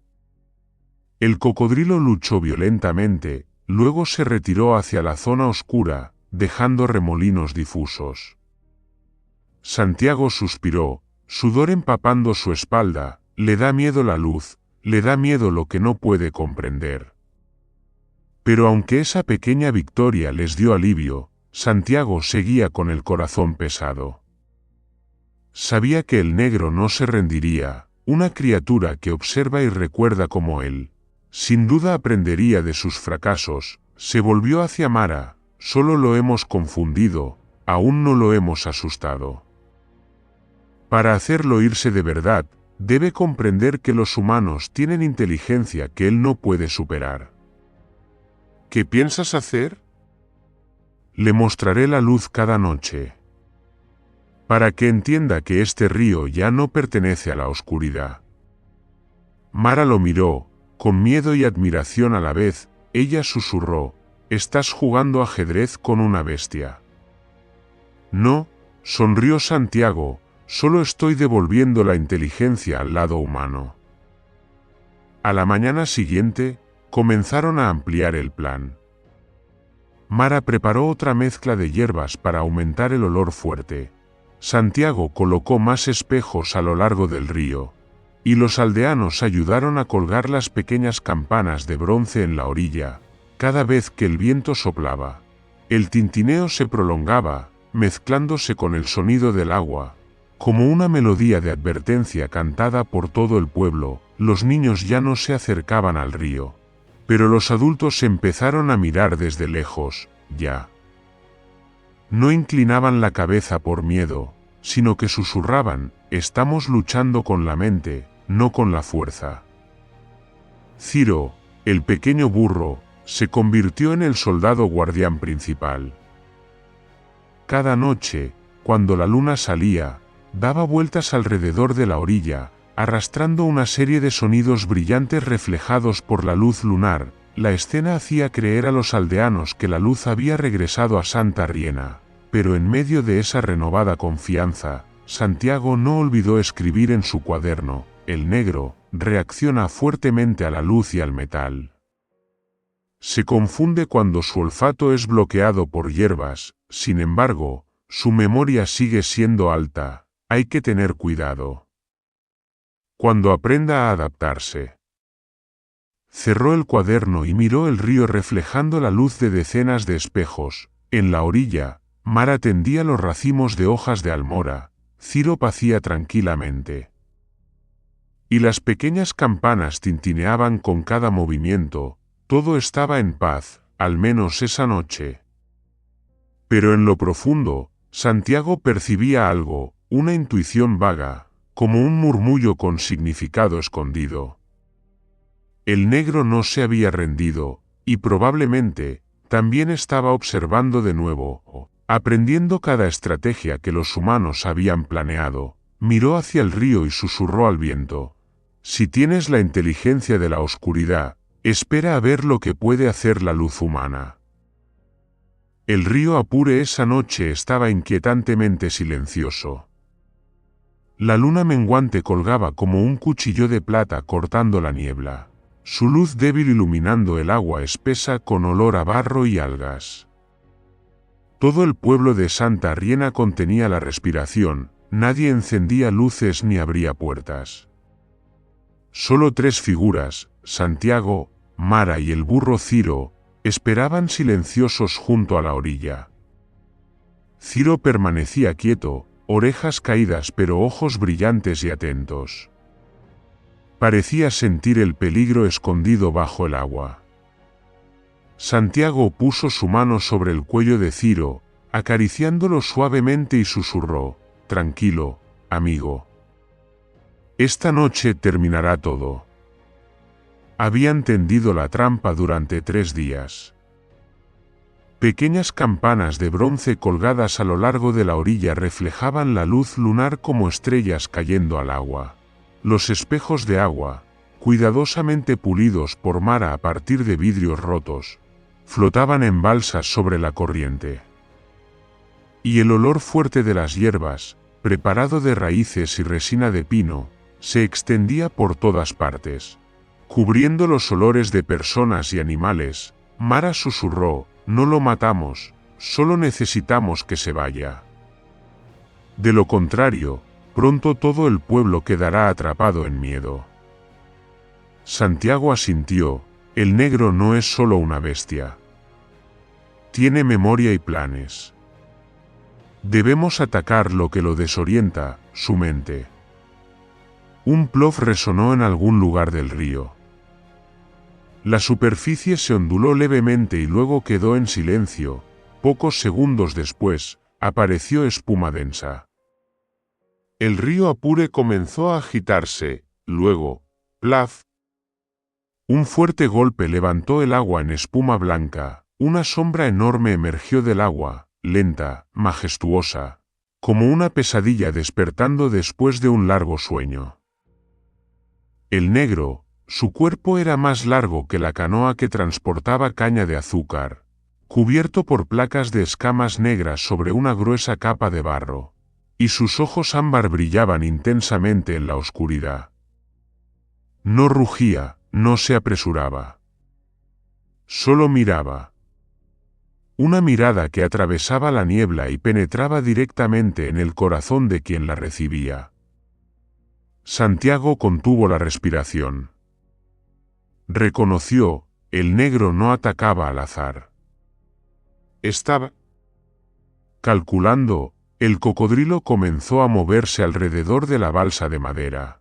El cocodrilo luchó violentamente, luego se retiró hacia la zona oscura, dejando remolinos difusos. Santiago suspiró, sudor empapando su espalda. Le da miedo la luz, le da miedo lo que no puede comprender. Pero aunque esa pequeña victoria les dio alivio, Santiago seguía con el corazón pesado. Sabía que el negro no se rendiría, una criatura que observa y recuerda como él. Sin duda aprendería de sus fracasos. Se volvió hacia Mara: solo lo hemos confundido, aún no lo hemos asustado. Para hacerlo irse de verdad, debe comprender que los humanos tienen inteligencia que él no puede superar. ¿Qué piensas hacer? Le mostraré la luz cada noche. Para que entienda que este río ya no pertenece a la oscuridad. Mara lo miró, con miedo y admiración a la vez. Ella susurró: estás jugando ajedrez con una bestia. No, sonrió Santiago, solo estoy devolviendo la inteligencia al lado humano. A la mañana siguiente, comenzaron a ampliar el plan. Mara preparó otra mezcla de hierbas para aumentar el olor fuerte. Santiago colocó más espejos a lo largo del río, y los aldeanos ayudaron a colgar las pequeñas campanas de bronce en la orilla. Cada vez que el viento soplaba, el tintineo se prolongaba, mezclándose con el sonido del agua, como una melodía de advertencia cantada por todo el pueblo. Los niños ya no se acercaban al río, pero los adultos empezaron a mirar desde lejos. Ya no inclinaban la cabeza por miedo, sino que susurraban: estamos luchando con la mente, no con la fuerza. Ciro, el pequeño burro, se convirtió en el soldado guardián principal. Cada noche, cuando la luna salía, daba vueltas alrededor de la orilla, arrastrando una serie de sonidos brillantes reflejados por la luz lunar. La escena hacía creer a los aldeanos que la luz había regresado a Santa Riena, pero en medio de esa renovada confianza, Santiago no olvidó escribir en su cuaderno: el negro reacciona fuertemente a la luz y al metal. Se confunde cuando su olfato es bloqueado por hierbas, sin embargo, su memoria sigue siendo alta. Hay que tener cuidado. Cuando aprenda a adaptarse. Cerró el cuaderno y miró el río reflejando la luz de decenas de espejos. En la orilla, Mara tendía los racimos de hojas de almora. Ciro pacía tranquilamente. Y las pequeñas campanas tintineaban con cada movimiento. Todo estaba en paz, al menos esa noche. Pero en lo profundo, Santiago percibía algo, una intuición vaga, como un murmullo con significado escondido. El negro no se había rendido, y probablemente, también estaba observando de nuevo, aprendiendo cada estrategia que los humanos habían planeado. Miró hacia el río y susurró al viento: si tienes la inteligencia de la oscuridad, espera a ver lo que puede hacer la luz humana. El río Apure esa noche estaba inquietantemente silencioso. La luna menguante colgaba como un cuchillo de plata cortando la niebla, su luz débil iluminando el agua espesa con olor a barro y algas. Todo el pueblo de Santa Riena contenía la respiración, nadie encendía luces ni abría puertas. Solo 3 figuras, Santiago, Mara y el burro Ciro, esperaban silenciosos junto a la orilla. Ciro permanecía quieto, orejas caídas pero ojos brillantes y atentos. Parecía sentir el peligro escondido bajo el agua. Santiago puso su mano sobre el cuello de Ciro, acariciándolo suavemente y susurró: «Tranquilo, amigo. Esta noche terminará todo». Habían tendido la trampa durante 3 días. Pequeñas campanas de bronce colgadas a lo largo de la orilla reflejaban la luz lunar como estrellas cayendo al agua. Los espejos de agua, cuidadosamente pulidos por Mara a partir de vidrios rotos, flotaban en balsas sobre la corriente. Y el olor fuerte de las hierbas, preparado de raíces y resina de pino, se extendía por todas partes. Cubriendo los olores de personas y animales, Mara susurró: «No lo matamos, solo necesitamos que se vaya. De lo contrario, pronto todo el pueblo quedará atrapado en miedo». Santiago asintió: «El negro no es solo una bestia. Tiene memoria y planes. Debemos atacar lo que lo desorienta, su mente». Un plof resonó en algún lugar del río. La superficie se onduló levemente y luego quedó en silencio. Pocos segundos después, apareció espuma densa. El río Apure comenzó a agitarse, luego, plaf. Un fuerte golpe levantó el agua en espuma blanca, una sombra enorme emergió del agua, lenta, majestuosa, como una pesadilla despertando después de un largo sueño. El negro, su cuerpo era más largo que la canoa que transportaba caña de azúcar, cubierto por placas de escamas negras sobre una gruesa capa de barro, y sus ojos ámbar brillaban intensamente en la oscuridad. No rugía, no se apresuraba. Solo miraba. Una mirada que atravesaba la niebla y penetraba directamente en el corazón de quien la recibía. Santiago contuvo la respiración. Reconoció: el negro no atacaba al azar. Estaba calculando. El cocodrilo comenzó a moverse alrededor de la balsa de madera.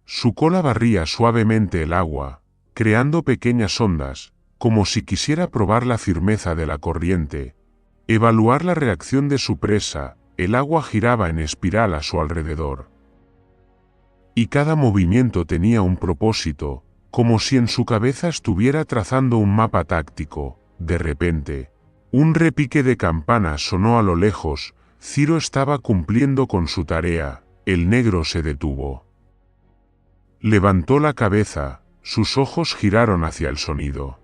Su cola barría suavemente el agua, creando pequeñas ondas, como si quisiera probar la firmeza de la corriente, evaluar la reacción de su presa. El agua giraba en espiral a su alrededor. Y cada movimiento tenía un propósito, como si en su cabeza estuviera trazando un mapa táctico. De repente, un repique de campanas sonó a lo lejos. Ciro estaba cumpliendo con su tarea. El negro se detuvo. Levantó la cabeza, sus ojos giraron hacia el sonido.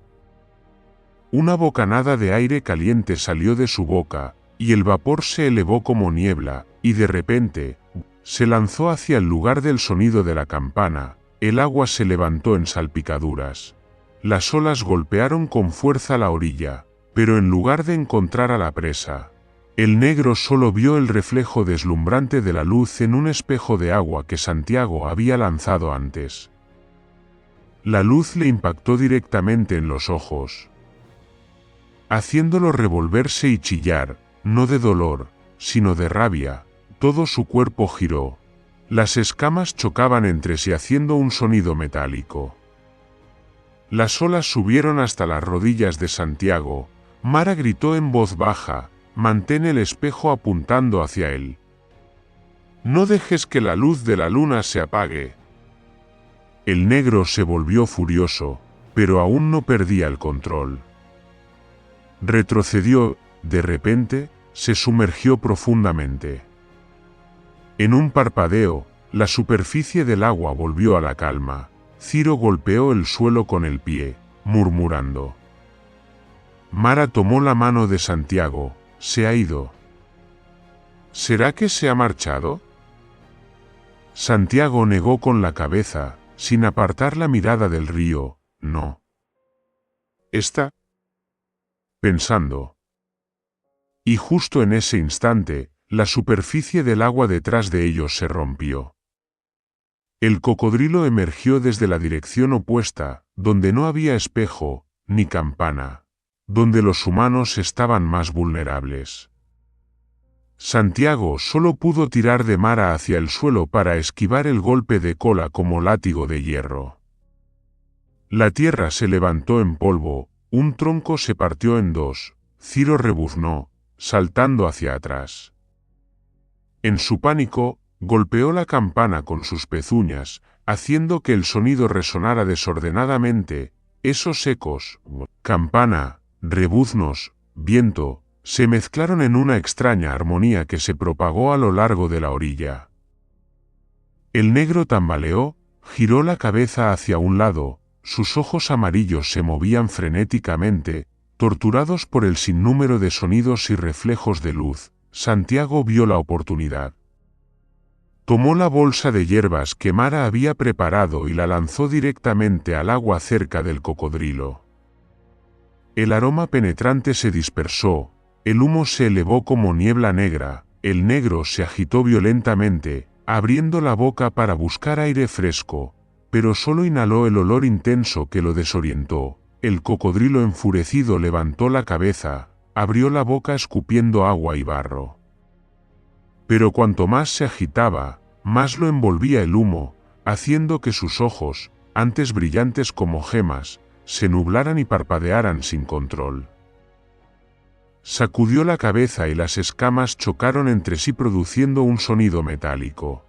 Una bocanada de aire caliente salió de su boca, y el vapor se elevó como niebla, y de repente, se lanzó hacia el lugar del sonido de la campana. El agua se levantó en salpicaduras. Las olas golpearon con fuerza la orilla, pero en lugar de encontrar a la presa, el negro solo vio el reflejo deslumbrante de la luz en un espejo de agua que Santiago había lanzado antes. La luz le impactó directamente en los ojos, haciéndolo revolverse y chillar, no de dolor, sino de rabia. Todo su cuerpo giró. Las escamas chocaban entre sí haciendo un sonido metálico. Las olas subieron hasta las rodillas de Santiago. Mara gritó en voz baja: «Mantén el espejo apuntando hacia él. No dejes que la luz de la luna se apague». El negro se volvió furioso, pero aún no perdía el control. Retrocedió. De repente, se sumergió profundamente. En un parpadeo, la superficie del agua volvió a la calma. Ciro golpeó el suelo con el pie, murmurando. Mara tomó la mano de Santiago. «Se ha ido». «¿Será que se ha marchado?». Santiago negó con la cabeza, sin apartar la mirada del río. «No. Está pensando». y justo en ese instante, la superficie del agua detrás de ellos se rompió. El cocodrilo emergió desde la dirección opuesta, donde no había espejo, ni campana, donde los humanos estaban más vulnerables. Santiago solo pudo tirar de Mara hacia el suelo para esquivar el golpe de cola como látigo de hierro. La tierra se levantó en polvo, un tronco se partió en dos, Ciro rebuznó, saltando hacia atrás. En su pánico, golpeó la campana con sus pezuñas, haciendo que el sonido resonara desordenadamente. Esos ecos, campana, rebuznos, viento, se mezclaron en una extraña armonía que se propagó a lo largo de la orilla. El negro tambaleó, giró la cabeza hacia un lado, sus ojos amarillos se movían frenéticamente, torturados por el sinnúmero de sonidos y reflejos de luz. Santiago vio la oportunidad. Tomó la bolsa de hierbas que Mara había preparado y la lanzó directamente al agua cerca del cocodrilo. El aroma penetrante se dispersó, el humo se elevó como niebla negra, el negro se agitó violentamente, abriendo la boca para buscar aire fresco, pero solo inhaló el olor intenso que lo desorientó. El cocodrilo enfurecido levantó la cabeza, abrió la boca escupiendo agua y barro. Pero cuanto más se agitaba, más lo envolvía el humo, haciendo que sus ojos, antes brillantes como gemas, se nublaran y parpadearan sin control. Sacudió la cabeza y las escamas chocaron entre sí produciendo un sonido metálico.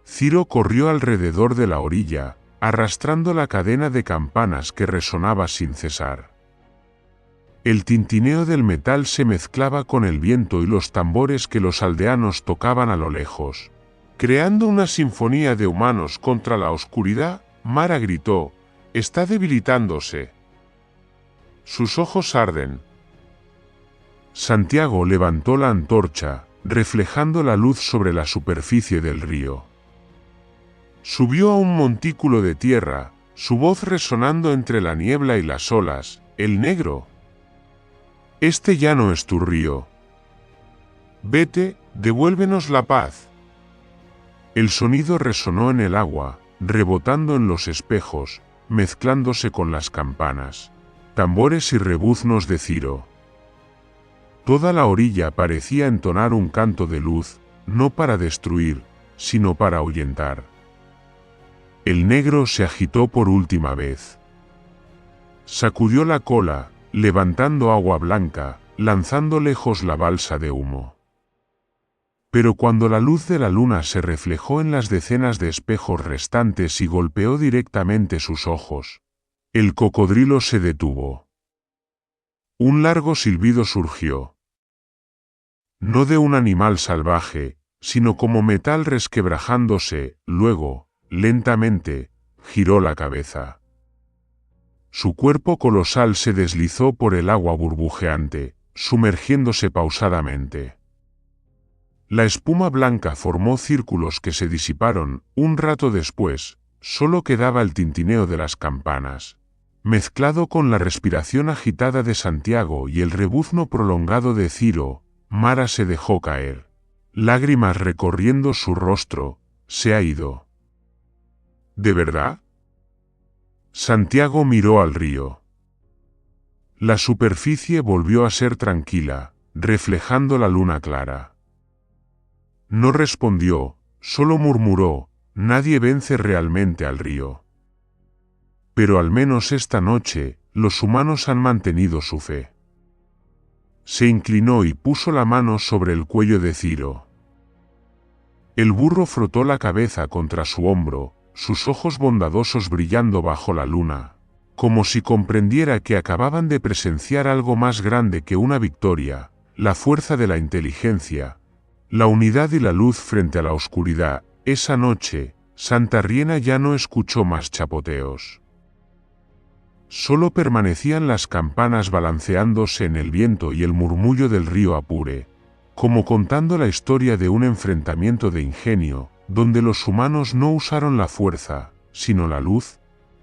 Ciro corrió alrededor de la orilla, arrastrando la cadena de campanas que resonaba sin cesar. El tintineo del metal se mezclaba con el viento y los tambores que los aldeanos tocaban a lo lejos. Creando una sinfonía de humanos contra la oscuridad, Mara gritó: «Está debilitándose. Sus ojos arden». Santiago levantó la antorcha, reflejando la luz sobre la superficie del río. Subió a un montículo de tierra, su voz resonando entre la niebla y las olas: «El negro. Este ya no es tu río. Vete, devuélvenos la paz». El sonido resonó en el agua, rebotando en los espejos, mezclándose con las campanas, tambores y rebuznos de Ciro. Toda la orilla parecía entonar un canto de luz, no para destruir, sino para ahuyentar. El negro se agitó por última vez. Sacudió la cola, levantando agua blanca, lanzando lejos la balsa de humo. Pero cuando la luz de la luna se reflejó en las decenas de espejos restantes y golpeó directamente sus ojos, el cocodrilo se detuvo. Un largo silbido surgió. No de un animal salvaje, sino como metal resquebrajándose, luego, lentamente, giró la cabeza. Su cuerpo colosal se deslizó por el agua burbujeante, sumergiéndose pausadamente. La espuma blanca formó círculos que se disiparon. Un rato después, solo quedaba el tintineo de las campanas, mezclado con la respiración agitada de Santiago y el rebuzno prolongado de Ciro. Mara se dejó caer. Lágrimas recorriendo su rostro. «Se ha ido». «¿De verdad?». Santiago miró al río. La superficie volvió a ser tranquila, reflejando la luna clara. No respondió, solo murmuró: «Nadie vence realmente al río. Pero al menos esta noche, los humanos han mantenido su fe». Se inclinó y puso la mano sobre el cuello de Ciro. El burro frotó la cabeza contra su hombro, sus ojos bondadosos brillando bajo la luna, como si comprendiera que acababan de presenciar algo más grande que una victoria: la fuerza de la inteligencia, la unidad y la luz frente a la oscuridad. Esa noche, Santa Riena ya no escuchó más chapoteos. Solo permanecían las campanas balanceándose en el viento y el murmullo del río Apure, como contando la historia de un enfrentamiento de ingenio, donde los humanos no usaron la fuerza, sino la luz,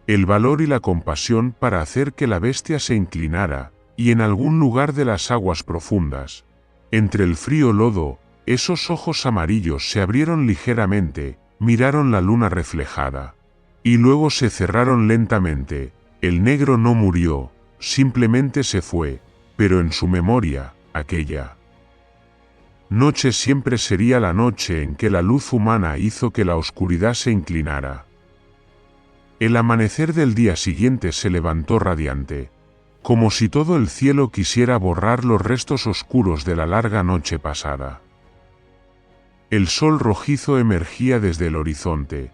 el valor y la compasión para hacer que la bestia se inclinara, y en algún lugar de las aguas profundas, entre el frío lodo, esos ojos amarillos se abrieron ligeramente, miraron la luna reflejada, y luego se cerraron lentamente. El negro no murió, simplemente se fue, pero en su memoria, aquella noche siempre sería la noche en que la luz humana hizo que la oscuridad se inclinara. El amanecer del día siguiente se levantó radiante, como si todo el cielo quisiera borrar los restos oscuros de la larga noche pasada. El sol rojizo emergía desde el horizonte,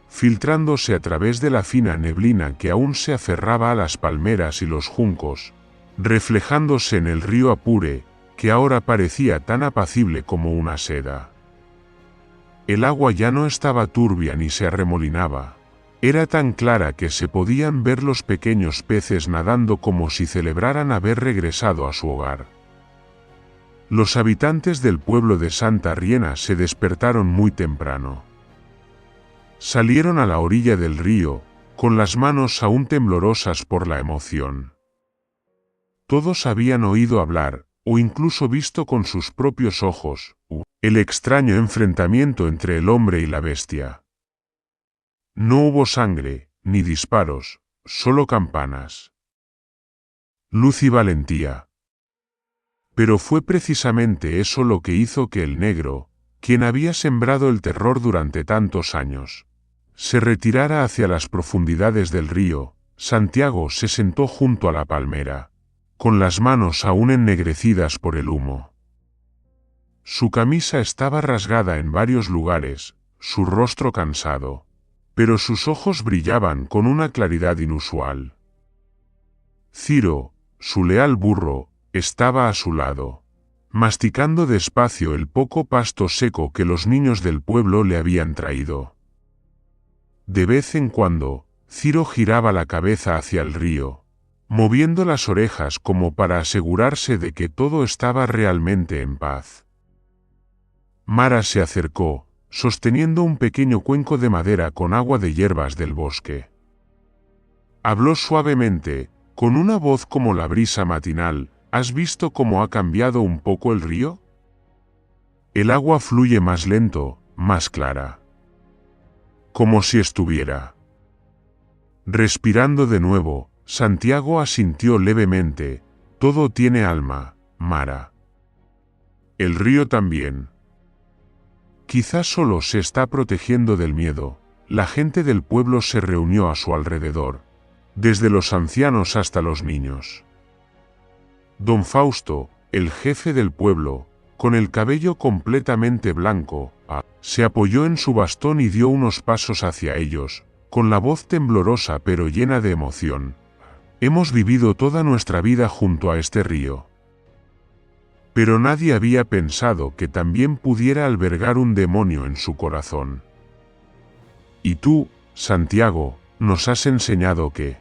filtrándose a través de la fina neblina que aún se aferraba a las palmeras y los juncos, reflejándose en el río Apure, que ahora parecía tan apacible como una seda. El agua ya no estaba turbia ni se arremolinaba. Era tan clara que se podían ver los pequeños peces nadando como si celebraran haber regresado a su hogar. Los habitantes del pueblo de Santa Riena se despertaron muy temprano. Salieron a la orilla del río, con las manos aún temblorosas por la emoción. Todos habían oído hablar, o incluso visto con sus propios ojos, el extraño enfrentamiento entre el hombre y la bestia. No hubo sangre, ni disparos, solo campanas. Luz y valentía. Pero fue precisamente eso lo que hizo que el negro, quien había sembrado el terror durante tantos años, se retirara hacia las profundidades del río. Santiago se sentó junto a la palmera, con las manos aún ennegrecidas por el humo. Su camisa estaba rasgada en varios lugares, su rostro cansado, pero sus ojos brillaban con una claridad inusual. Ciro, su leal burro, estaba a su lado, masticando despacio el poco pasto seco que los niños del pueblo le habían traído. De vez en cuando, Ciro giraba la cabeza hacia el río, moviendo las orejas como para asegurarse de que todo estaba realmente en paz. Mara se acercó, sosteniendo un pequeño cuenco de madera con agua de hierbas del bosque. Habló suavemente, con una voz como la brisa matinal. ¿Has visto cómo ha cambiado un poco el río? El agua fluye más lento, más clara. Como si estuviera respirando de nuevo. Santiago asintió levemente. Todo tiene alma, Mara. El río también. Quizás solo se está protegiendo del miedo. La gente del pueblo se reunió a su alrededor, desde los ancianos hasta los niños. Don Fausto, el jefe del pueblo, con el cabello completamente blanco, se apoyó en su bastón y dio unos pasos hacia ellos, con la voz temblorosa pero llena de emoción. Hemos vivido toda nuestra vida junto a este río. Pero nadie había pensado que también pudiera albergar un demonio en su corazón. Y tú, Santiago, nos has enseñado que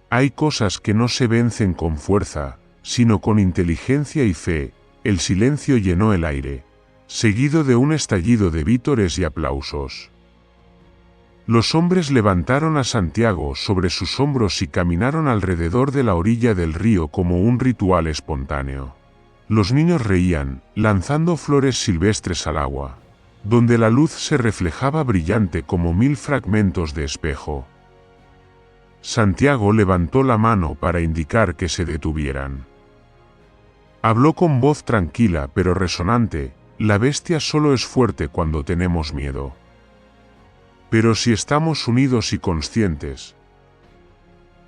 hay cosas que no se vencen con fuerza, sino con inteligencia y fe. El silencio llenó el aire, seguido de un estallido de vítores y aplausos. Los hombres levantaron a Santiago sobre sus hombros y caminaron alrededor de la orilla del río como un ritual espontáneo. Los niños reían, lanzando flores silvestres al agua, donde la luz se reflejaba brillante como 1000 fragmentos de espejo. Santiago levantó la mano para indicar que se detuvieran. Habló con voz tranquila pero resonante. La bestia solo es fuerte cuando tenemos miedo. Pero si estamos unidos y conscientes,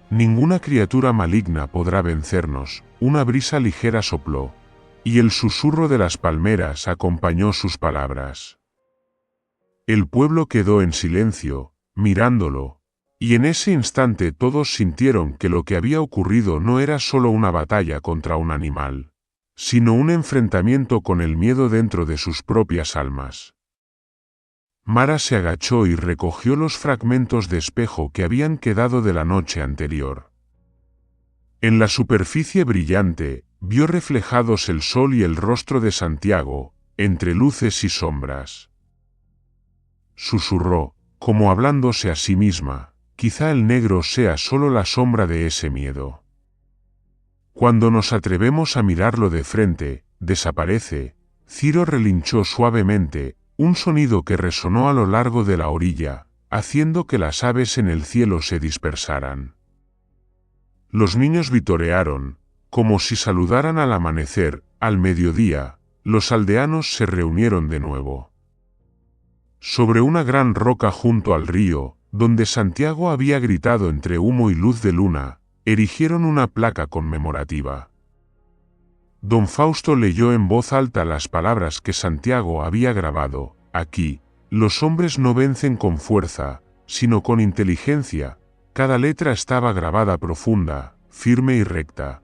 ninguna criatura maligna podrá vencernos. Una brisa ligera sopló, y el susurro de las palmeras acompañó sus palabras. El pueblo quedó en silencio, mirándolo. Y en ese instante todos sintieron que lo que había ocurrido no era solo una batalla contra un animal, sino un enfrentamiento con el miedo dentro de sus propias almas. Mara se agachó y recogió los fragmentos de espejo que habían quedado de la noche anterior. En la superficie brillante, vio reflejados el sol y el rostro de Santiago, entre luces y sombras. Susurró, como hablándose a sí misma. Quizá el negro sea solo la sombra de ese miedo. Cuando nos atrevemos a mirarlo de frente, desaparece. Ciro relinchó suavemente, un sonido que resonó a lo largo de la orilla, haciendo que las aves en el cielo se dispersaran. Los niños vitorearon, como si saludaran al amanecer. Al mediodía, los aldeanos se reunieron de nuevo. Sobre una gran roca junto al río, donde Santiago había gritado entre humo y luz de luna, erigieron una placa conmemorativa. Don Fausto leyó en voz alta las palabras que Santiago había grabado: aquí, los hombres no vencen con fuerza, sino con inteligencia. Cada letra estaba grabada profunda, firme y recta,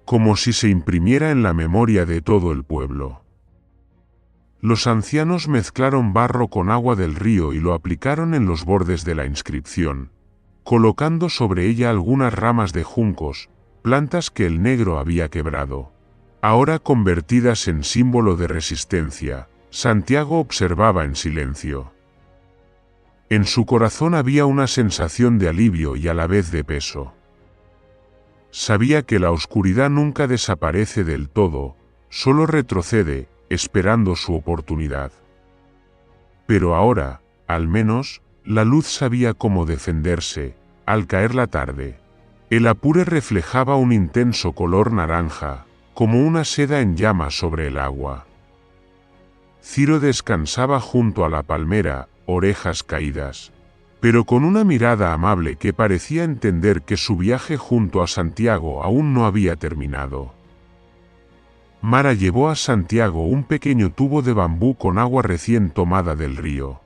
como si se imprimiera en la memoria de todo el pueblo. Los ancianos mezclaron barro con agua del río y lo aplicaron en los bordes de la inscripción, colocando sobre ella algunas ramas de juncos, plantas que el negro había quebrado. Ahora convertidas en símbolo de resistencia, Santiago observaba en silencio. En su corazón había una sensación de alivio y a la vez de peso. Sabía que la oscuridad nunca desaparece del todo, solo retrocede, esperando su oportunidad. Pero ahora, al menos, la luz sabía cómo defenderse. Al caer la tarde, el Apure reflejaba un intenso color naranja, como una seda en llamas sobre el agua. Ciro descansaba junto a la palmera, orejas caídas, pero con una mirada amable que parecía entender que su viaje junto a Santiago aún no había terminado. Mara llevó a Santiago un pequeño tubo de bambú con agua recién tomada del río.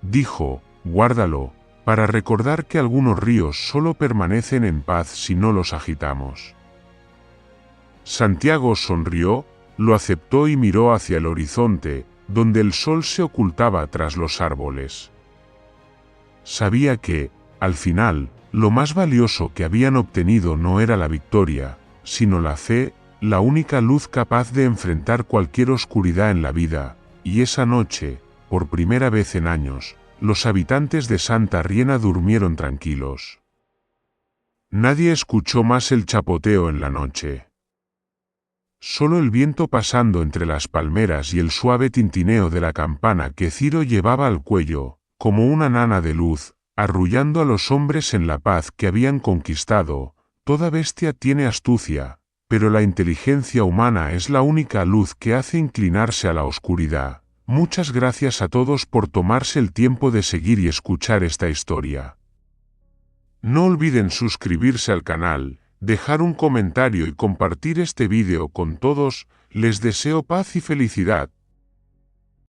Dijo: guárdalo, para recordar que algunos ríos solo permanecen en paz si no los agitamos. Santiago sonrió, lo aceptó y miró hacia el horizonte, donde el sol se ocultaba tras los árboles. Sabía que, al final, lo más valioso que habían obtenido no era la victoria, sino la fe, la única luz capaz de enfrentar cualquier oscuridad en la vida. Y esa noche, por primera vez en años, los habitantes de Santa Riena durmieron tranquilos. Nadie escuchó más el chapoteo en la noche. Solo el viento pasando entre las palmeras y el suave tintineo de la campana que Ciro llevaba al cuello, como una nana de luz, arrullando a los hombres en la paz que habían conquistado. Toda bestia tiene astucia, pero la inteligencia humana es la única luz que hace inclinarse a la oscuridad. Muchas gracias a todos por tomarse el tiempo de seguir y escuchar esta historia. No olviden suscribirse al canal, dejar un comentario y compartir este vídeo con todos. Les deseo paz y felicidad.